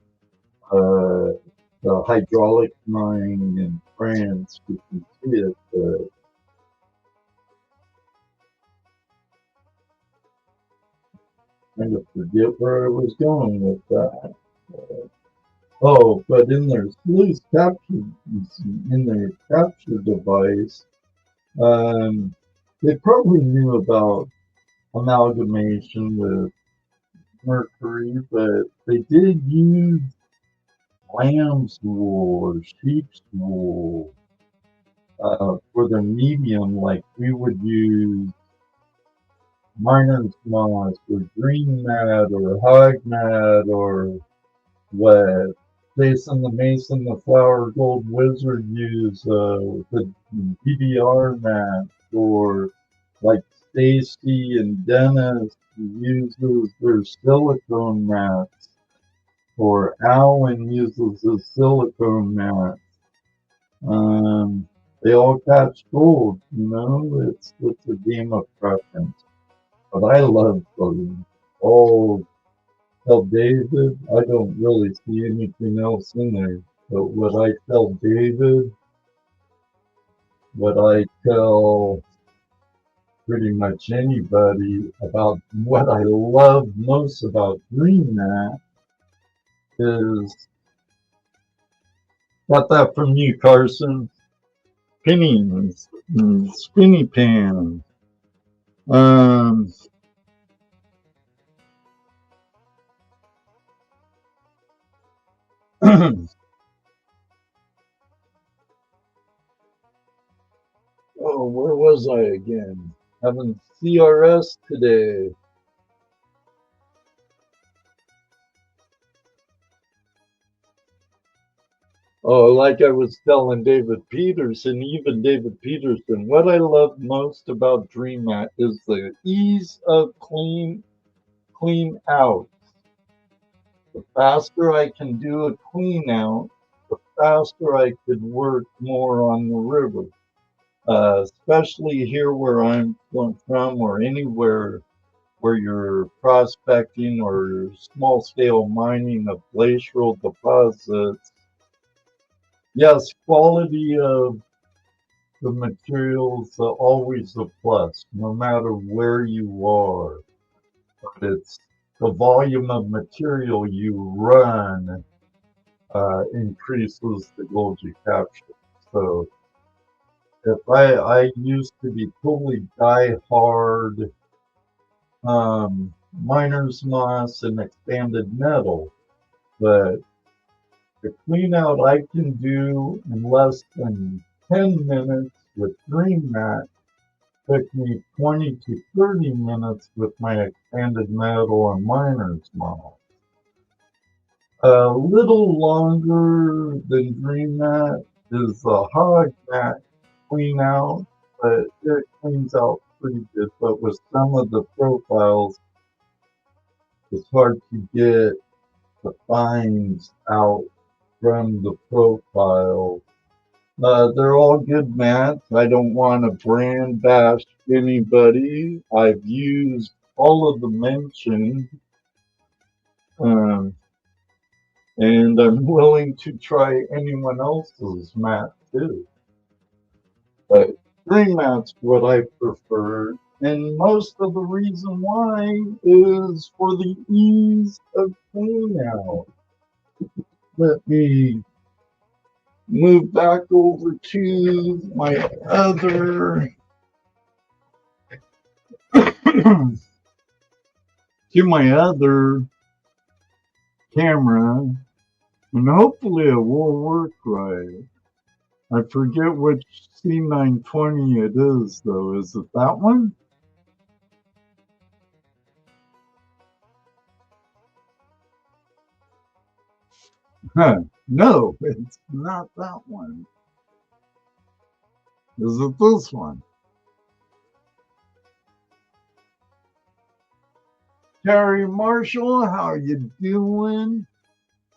the hydraulic mine in France. You can see it. Kind of forget where I was going with that. But in their sluice capture, in their capture device, they probably knew about amalgamation with mercury, but they did use lamb's wool or sheep's wool for their medium, like we would use miner's moss or green mat or hog mat or what Jason the Mason, the Flower Gold Wizard use the PBR mat, or like Stacy and Dennis uses their silicone mats, or Alan uses his silicone mat. They all catch gold, it's a game of preference. But I love those. Oh, tell David, I don't really see anything else in there. But what I tell David, what I tell pretty much anybody about what I love most about doing that is, got that from you, Carson, pinnings and spinny pans. Oh, where was I again? Having CRS today. Oh, like I was telling David Peterson, even David Peterson, what I love most about DreamMat is the ease of clean out. The faster I can do a clean out, the faster I could work more on the river. Especially here where I'm from, or anywhere where you're prospecting or small scale mining of glacial deposits. Yes, quality of the materials are always a plus, no matter where you are. But it's the volume of material you run increases the gold you capture. So if I used to be totally die hard miner's moss and expanded metal, but the clean out I can do in less than 10 minutes with DreamMat took me 20 to 30 minutes with my expanded metal and miner's moss. A little longer than DreamMat is the hog mat clean out, but it cleans out pretty good. But with some of the profiles, it's hard to get the fines out from the profile. They're all good mats. I don't want to brand bash anybody. I've used all of the mentioned, and I'm willing to try anyone else's mat too. But DreamMat's what I prefer, and most of the reason why is for the ease of clean out. Let me move back over to my other camera, and hopefully it will work right. I forget which C920 it is, though. Is it that one? Huh. No, it's not that one. Is it this one? Terry Marshall, how you doing?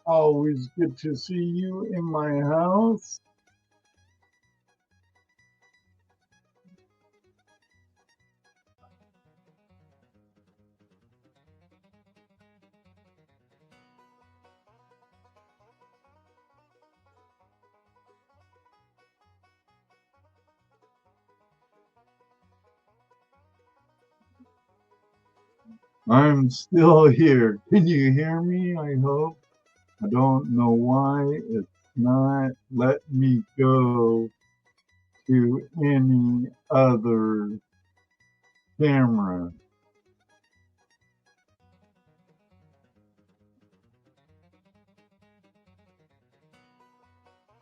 Always good to see you in my house. I'm still here. Can you hear me? I hope. I don't know why it's not letting me go to any other camera.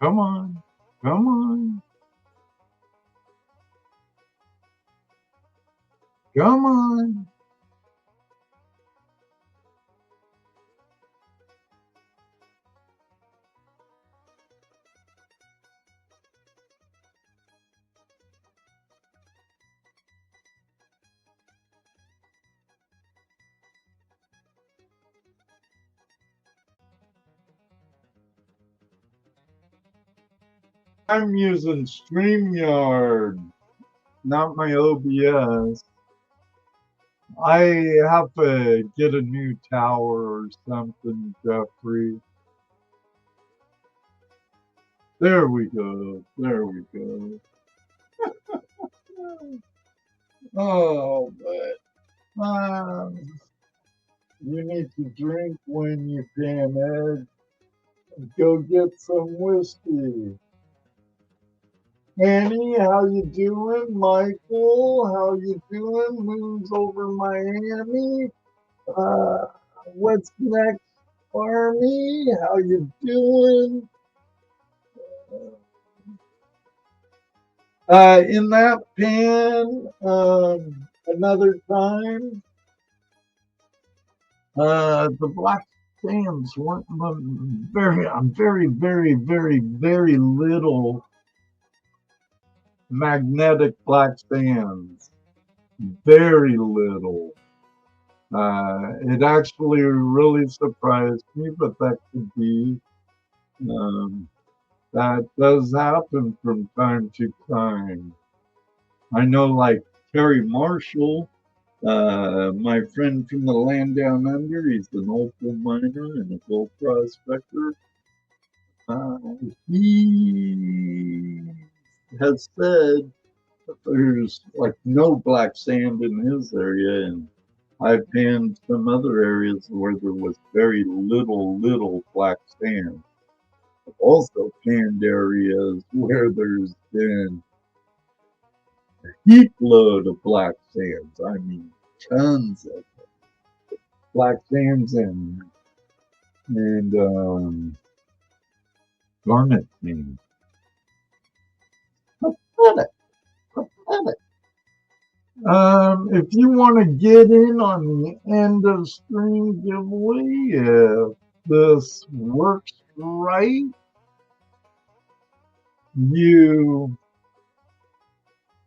Come on. Come on. Come on. I'm using StreamYard, not my OBS. I have to get a new tower or something, Jeffrey. There we go. There we go. Oh, but you need to drink when you can, Ed. Go get some whiskey. Annie, how you doing? Michael, how you doing? Moon's over Miami. What's next, Army? How you doing? In that pan, another time, the black sands weren't very little magnetic black sands. Very little. It actually really surprised me, but that could be, that does happen from time to time. I know, like Terry Marshall, my friend from the land down under, he's an opal miner and a gold prospector. He has said that there's like no black sand in his area, and I've panned some other areas where there was very little black sand. I've also panned areas where there's been a heap load of black sands. I mean, tons of black sands and garnet sand. Pathetic. Pathetic. If you want to get in on the end of stream giveaway, if this works right,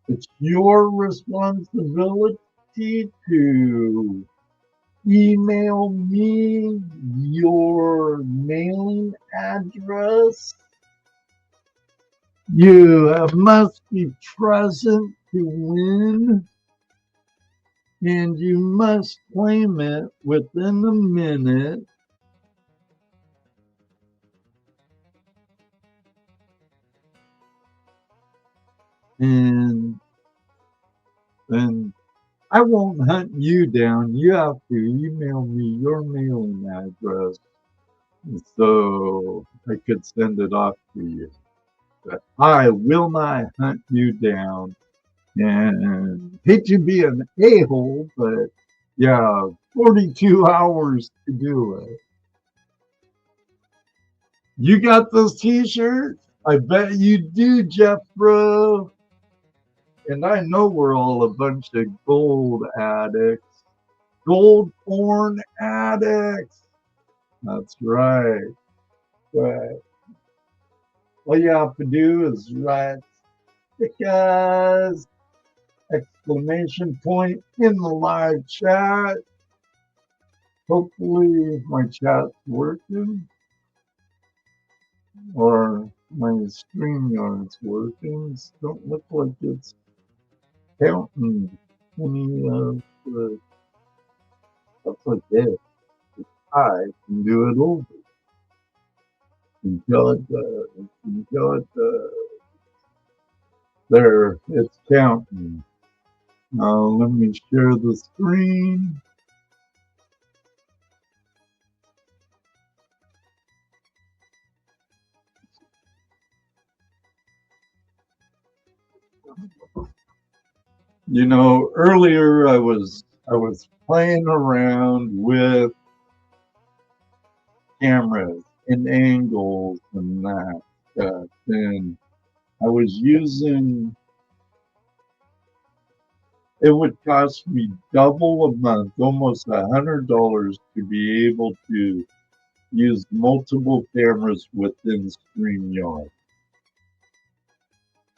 it's your responsibility to email me your mailing address. You must be present to win, and you must claim it within a minute. And then I won't hunt you down. You have to email me your mailing address so I could send it off to you. But I will not hunt you down. And hate to be an a-hole, but yeah, 42 hours to do it. You got those t-shirts? I bet you do, Jeff, bro. And I know we're all a bunch of gold addicts. Gold porn addicts. That's right. But all you have to do is write stickers, exclamation point in the live chat. Hopefully my chat's working, or my StreamYard's working. Don't look like it's counting any of the stuff like that. I can do it over until it does. There, it's counting. Now let me share the screen. You know, earlier I was playing around with cameras and angles and that stuff, and I was using. It would cost me double a month, almost $100, to be able to use multiple cameras within StreamYard.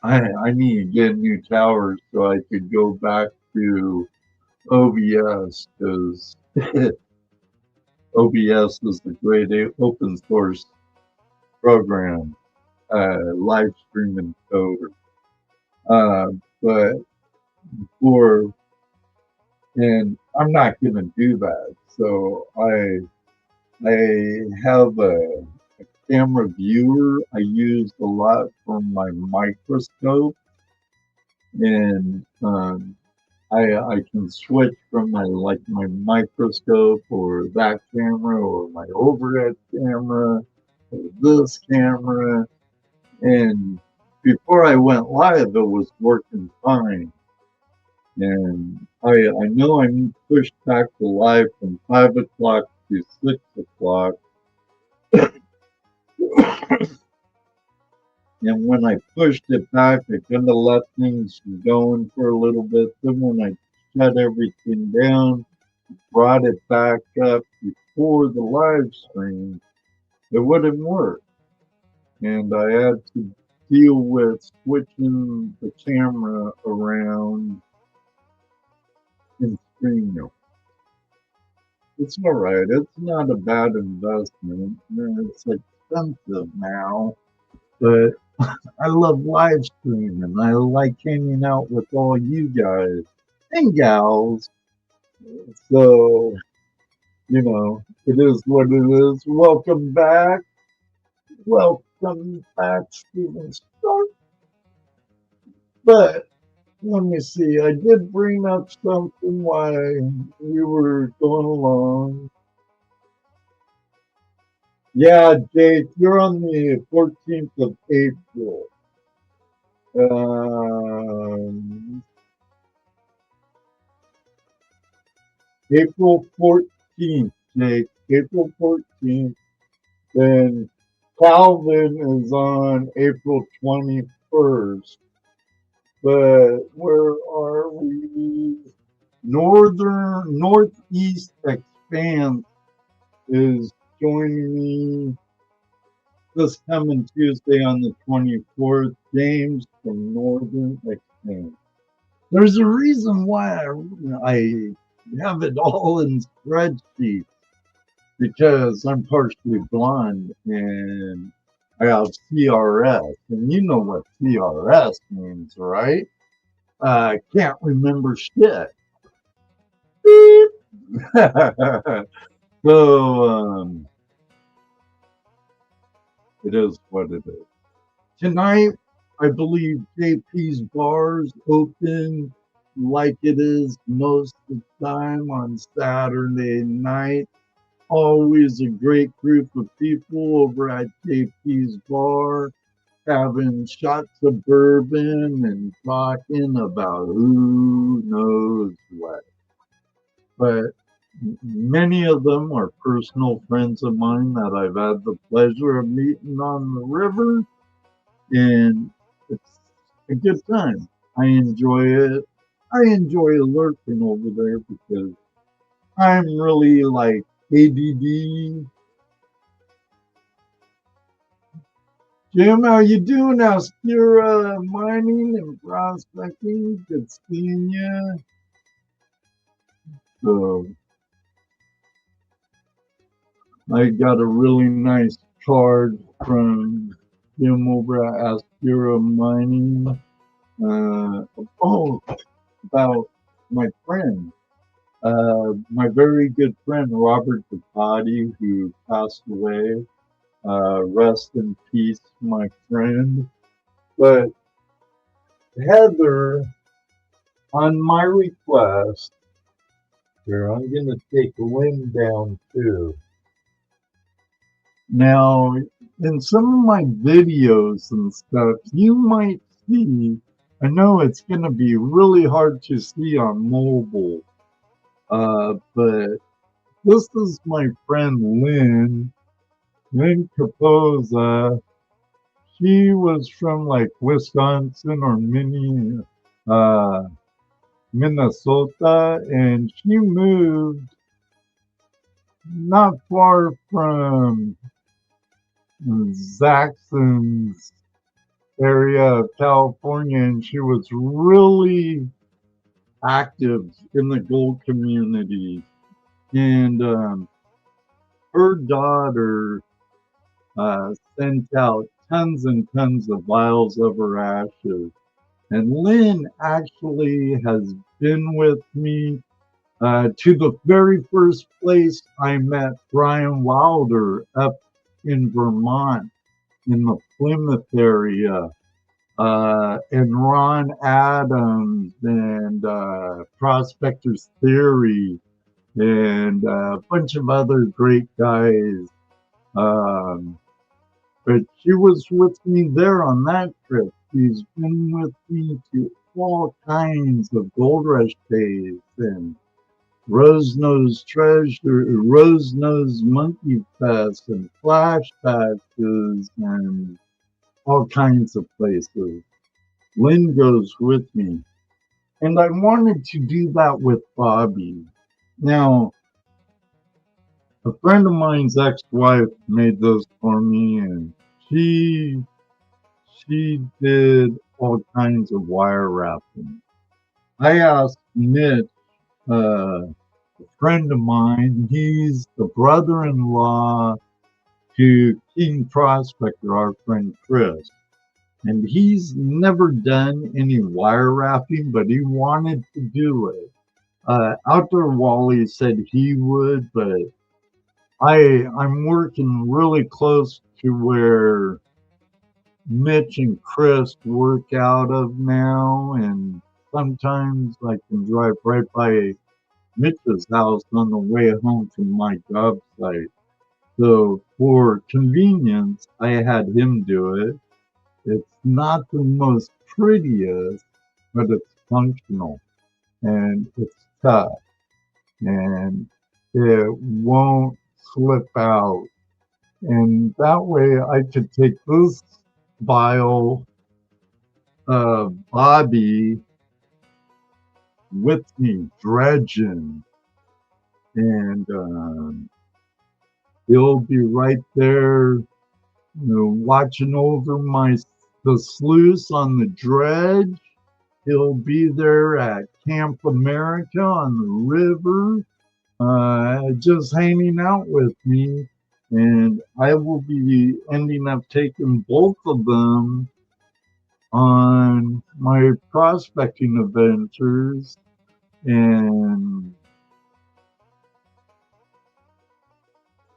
I need to get new towers so I could go back to OBS, because OBS is the great open source program, live stream encoder. But and I'm not going to do that. So I have a camera viewer I use a lot for my microscope, and I can switch from my microscope or that camera or my overhead camera or this camera. And before I went live, it was working fine. And I know I'm pushed back to live from 5 o'clock to 6 o'clock. And when I pushed it back, I kind of let things going for a little bit. Then when I shut everything down, brought it back up before the live stream, it wouldn't work. And I had to deal with switching the camera around in StreamYard. It's all right. It's not a bad investment. It's expensive now, but I love live streaming. I like hanging out with all you guys and gals. So, you know, it is what it is. Welcome back. Welcome back, Steven Stark. But let me see. I did bring up something while we were going along. Yeah, Jake, you're on the 14th of April. April 14th, Jake. April 14th. Then Calvin is on April 21st. But where are we? Northeast Expanse is joining me this coming Tuesday on the 24th. James from Northern Expanse. There's a reason why I have it all in spreadsheets, because I'm partially blind and I have CRS, and you know what CRS means, right? Can't remember shit. So it is what it is. Tonight, I believe JP's Bar's open like it is most of the time on Saturday night. Always a great group of people over at JP's Bar, having shots of bourbon and talking about who knows what. But many of them are personal friends of mine that I've had the pleasure of meeting on the river, and it's a good time. I enjoy it. I enjoy lurking over there because I'm really like ADD. Jim, how you doing out here, mining and prospecting? Good seeing you. So I got a really nice card from him over at Aspira Mining. About my friend, my very good friend Robert Dupati, who passed away. Rest in peace, my friend. But Heather, on my request, here, I'm going to take Lynn down too. Now, in some of my videos and stuff, you might see I know it's going to be really hard to see on mobile, but this is my friend Lynn Capoza. She was from like Wisconsin or Minnesota, and she moved not far from Zaxxon's area of California, and she was really active in the gold community. And her daughter sent out tons and tons of vials of her ashes. And Lynn actually has been with me to the very first place I met Brian Wilder up in Vermont in the Plymouth area. And Ron Adams and Prospectors Theory and a bunch of other great guys. But she was with me there on that trip. She's been with me to all kinds of Gold Rush days and Rose Nose Monkey Fest and flashbacks and all kinds of places. Lynn goes with me. And I wanted to do that with Bobby. Now, a friend of mine's ex-wife made those for me, and she did all kinds of wire wrapping. I asked Mitch, a friend of mine, he's the brother-in-law to King Prospector, our friend Chris. And he's never done any wire wrapping, but he wanted to do it. Outdoor Wally said he would, but I'm working really close to where Mitch and Chris work out of now, and sometimes I can drive right by Mitch's house on the way home from my job site. So for convenience, I had him do it. It's not the most prettiest, but it's functional and it's tough and it won't slip out. And that way I could take this vial of Bobby with me dredging, and he'll be right there, watching over the sluice on the dredge. He'll be there at Camp America on the river, just hanging out with me. And I will be ending up taking both of them on my prospecting adventures. And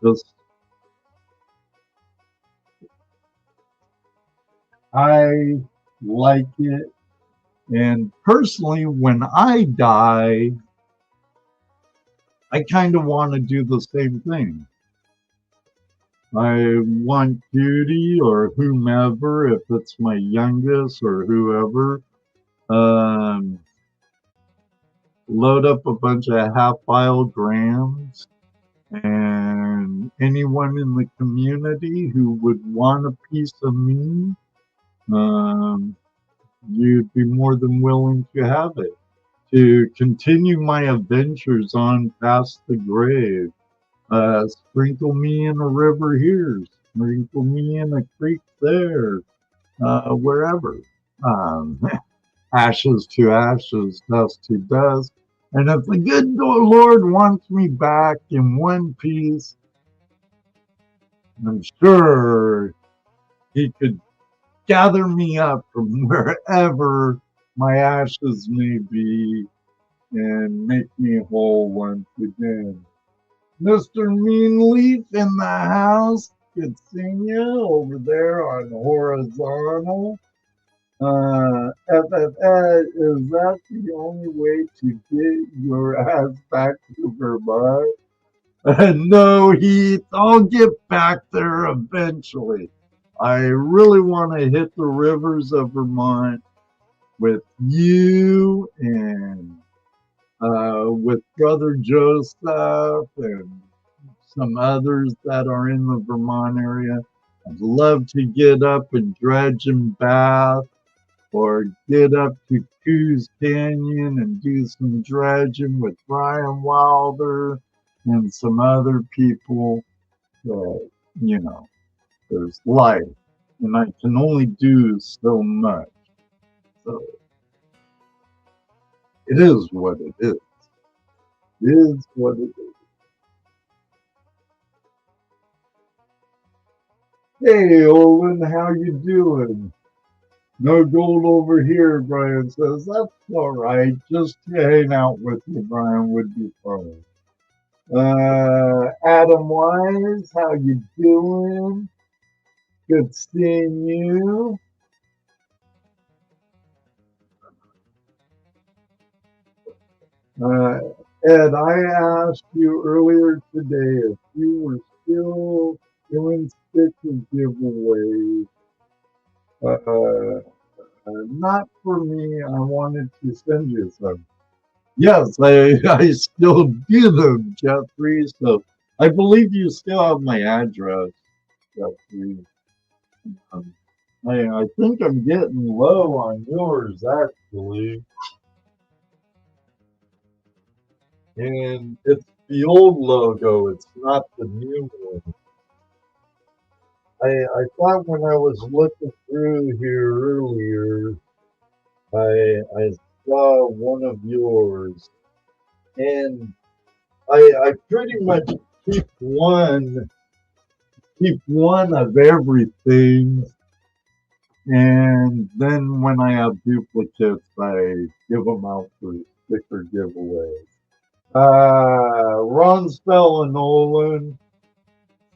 just, I like it. And personally, when I die, I kind of want to do the same thing. I want Judy or whomever, if it's my youngest or whoever, load up a bunch of half-file grams, and anyone in the community who would want a piece of me, you'd be more than willing to have it, to continue my adventures on past the grave. Sprinkle me in a river here, sprinkle me in a creek there, wherever. Ashes to ashes, dust to dust. And if the good Lord wants me back in one piece, I'm sure he could gather me up from wherever my ashes may be and make me whole once again. Mr. Meanleaf in the house, good seeing you over there on horizontal. FFA, is that the only way to get your ass back to Vermont? No, Heath, I'll get back there eventually. I really want to hit the rivers of Vermont with you and with Brother Joseph and some others that are in the Vermont area. I'd love to get up and dredge and bath, or get up to Coos Canyon and do some dredging with Brian Wilder and some other people. You know, there's life, and I can only do so much. So it is what it is. It is what it is. Hey, Olin, how you doing? No gold over here, Brian says. That's all right. Just to hang out with you, Brian, would be fine. Adam Wise, how you doing? Good seeing you. Ed, I asked you earlier today if you were still doing sticker giveaways. Not for me. I wanted to send you some. Yes, I still do them, Jeffrey. So I believe you still have my address, Jeffrey. I think I'm getting low on yours, actually. And it's the old logo, it's not the new one. I thought when I was looking through here earlier, I saw one of yours. And I pretty much keep one of everything. And then when I have duplicates, I give them out for sticker giveaways. Ron Spell and Nolan,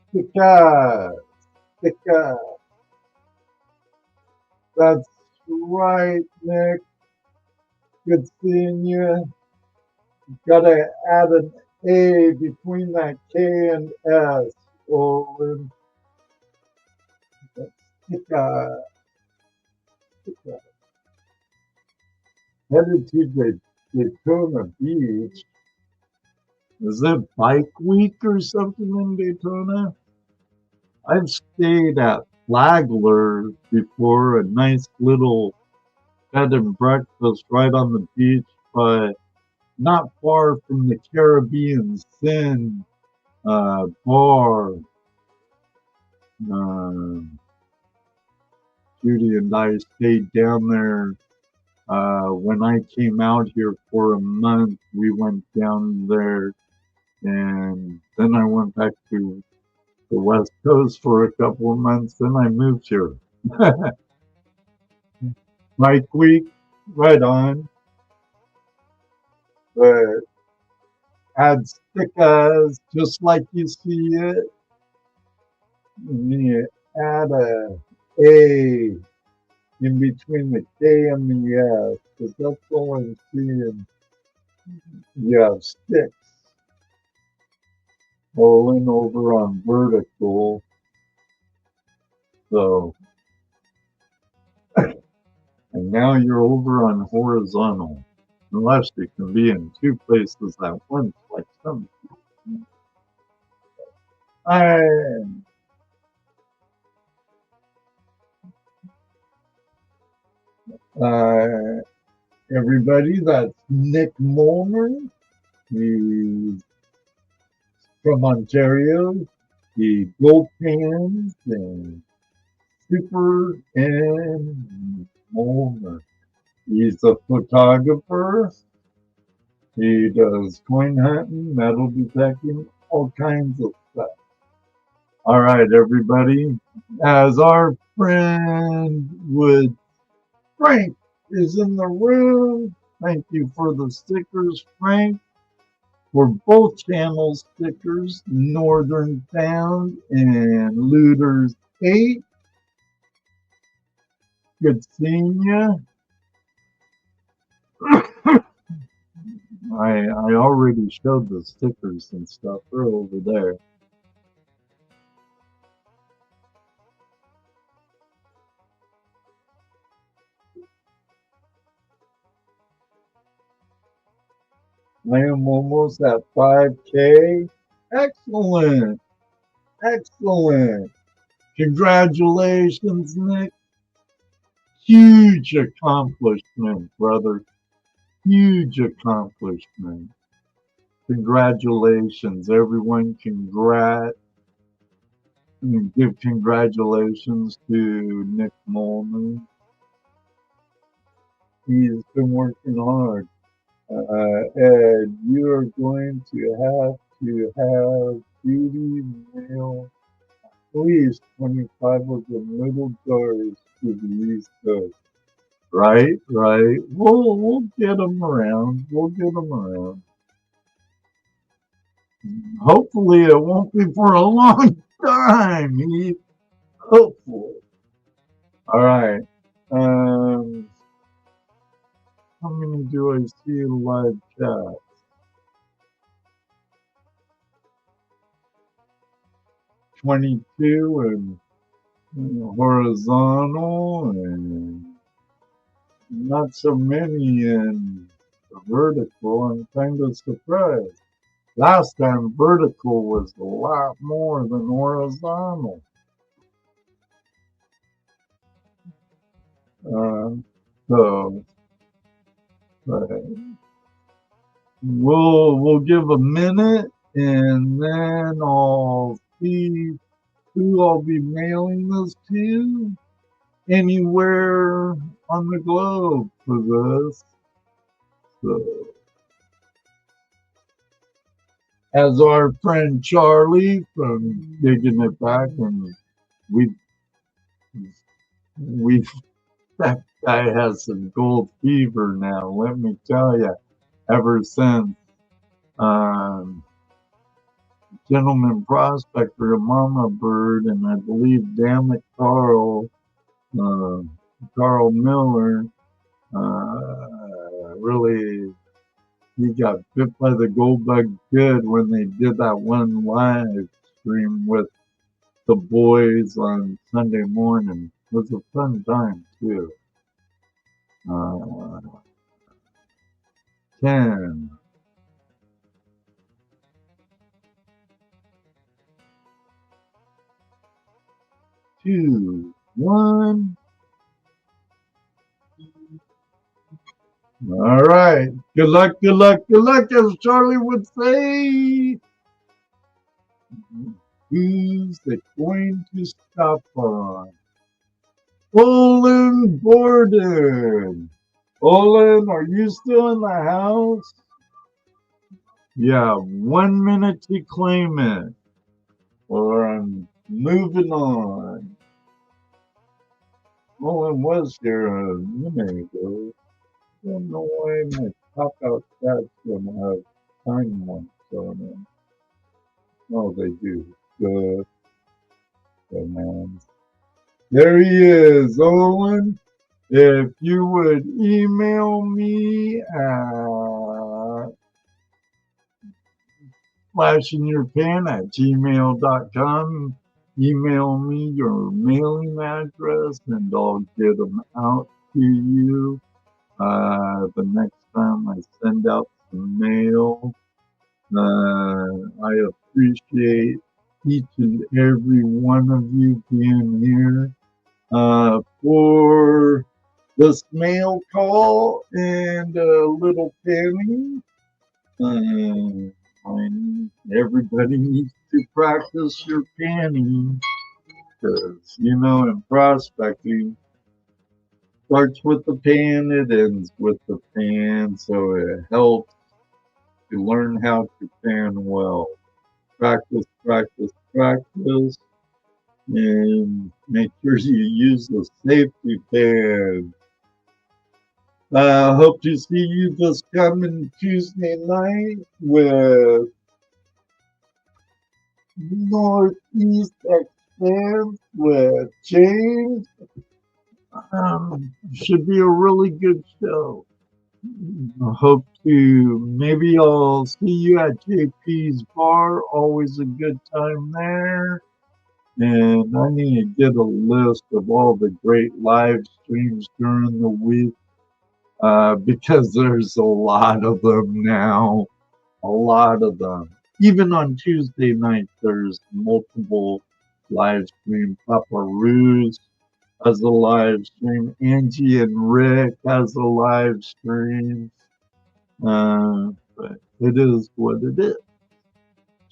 sticker. That's right, Nick. Good seeing you. Gotta add an A between that K and S, Olin. Sticker. Headed to Daytona Beach. Is it bike week or something in Daytona? I've stayed at Flagler before, a nice little bed and breakfast right on the beach, but not far from the Caribbean Sin bar. Judy and I stayed down there. When I came out here for a month, we went down there, and then I went back to the West Coast for a couple of months. Then I moved here. Mike Week, right on. But add stickers just like you see it. And then you add a A in between the K and the S, because that's all I'm seeing. You have sticks rolling over on vertical. So, and now you're over on horizontal. Unless you can be in two places at once, like some. Everybody, that's Nick Molnar. He's from Ontario. He gold pans and super and Molnar. He's a photographer. He does coin hunting, metal detecting, all kinds of stuff. All right, everybody. As our friend Frank is in the room. Thank you for the stickers, Frank. For both channel stickers, Northern Found and Looters 8. Good seeing you. I already showed the stickers and stuff. They're over there. I am almost at 5K. Excellent. Excellent. Congratulations, Nick. Huge accomplishment, brother. Huge accomplishment. Congratulations, everyone. Give congratulations to Nick Molman. He's been working hard. Ed, you are going to have duty mail at least 25 of the middle jars to the East Coast. Right. We'll get them around. Hopefully it won't be for a long time. Hopefully. All right. How many do I see in live chat? 22 and horizontal, and not so many in the vertical. I'm kind of surprised. Last time vertical was a lot more than horizontal. So we'll give a minute, and then I'll see who I'll be mailing this to anywhere on the globe for this. So, as our friend Charlie from Digging It Back, and we that guy has some gold fever now. Let me tell you, ever since Gentleman Prospector, Mama Bird, and I believe Damn It Carl Miller, really, he got bit by the gold bug good when they did that one live stream with the boys on Sunday morning. It was a fun time too. Tenn. 2, 1. All right. Good luck, as Charlie would say. Who's it going to stop on? Olin Borden. Olin, are you still in the house? Yeah, 1 minute to claim it, or I'm moving on. Olin was here a minute ago. I don't know why my pop-out chat's gonna have time ones on it. Oh, they do. Good. Good man. There he is, Olin. If you would email me at flashinyourpan@gmail.com, email me your mailing address, and I'll get them out to you the next time I send out some mail. I appreciate each and every one of you being here for this mail call and a little penny. Everybody needs to practice your panning, because in prospecting, starts with the pan, it ends with the pan, so it helps to learn how to pan well. Practice, and make sure you use the safety pan. I hope to see you this coming Tuesday night with Northeast Expanse with James. Should be a really good show. I hope maybe I'll see you at JP's Bar. Always a good time there. And I need to get a list of all the great live streams during the week, because there's a lot of them now. a lot of them. Even on Tuesday night, there's multiple live stream. Papa Ruse has a live stream. Angie and Rick has a live stream. But it is what it is.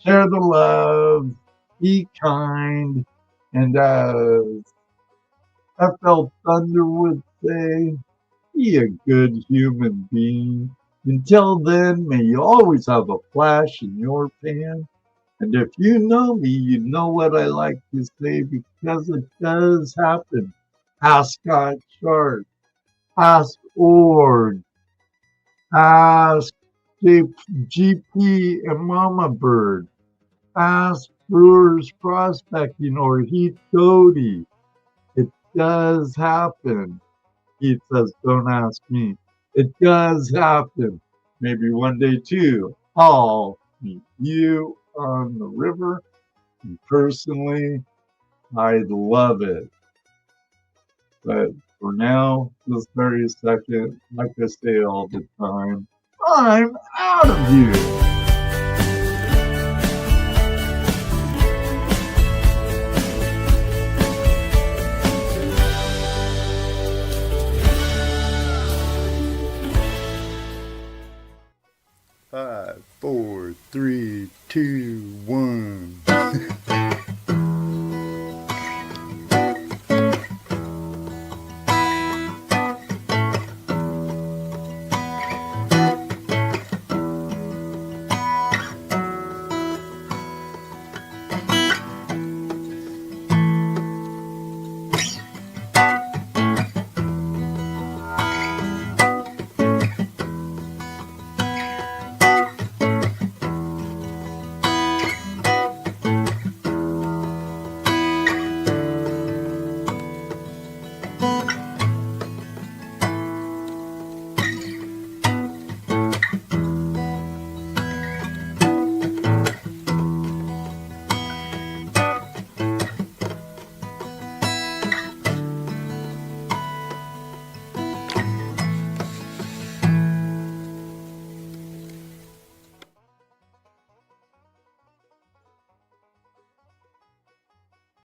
Share the love, be kind, and as FL Thunder would say, be a good human being. Until then, may you always have a flash in your pan. And if you know me, you know what I like to say because it does happen. Ask Scott Sharp, ask Ord, ask GP and Mama Bird, ask Brewers Prospecting or Heath Cody. It does happen. Heath says, don't ask me. It does happen. Maybe one day too, I'll meet you on the river. And personally, I'd love it. But for now, this very second, like I say all the time, I'm out of here. Five, 4, 3, 2,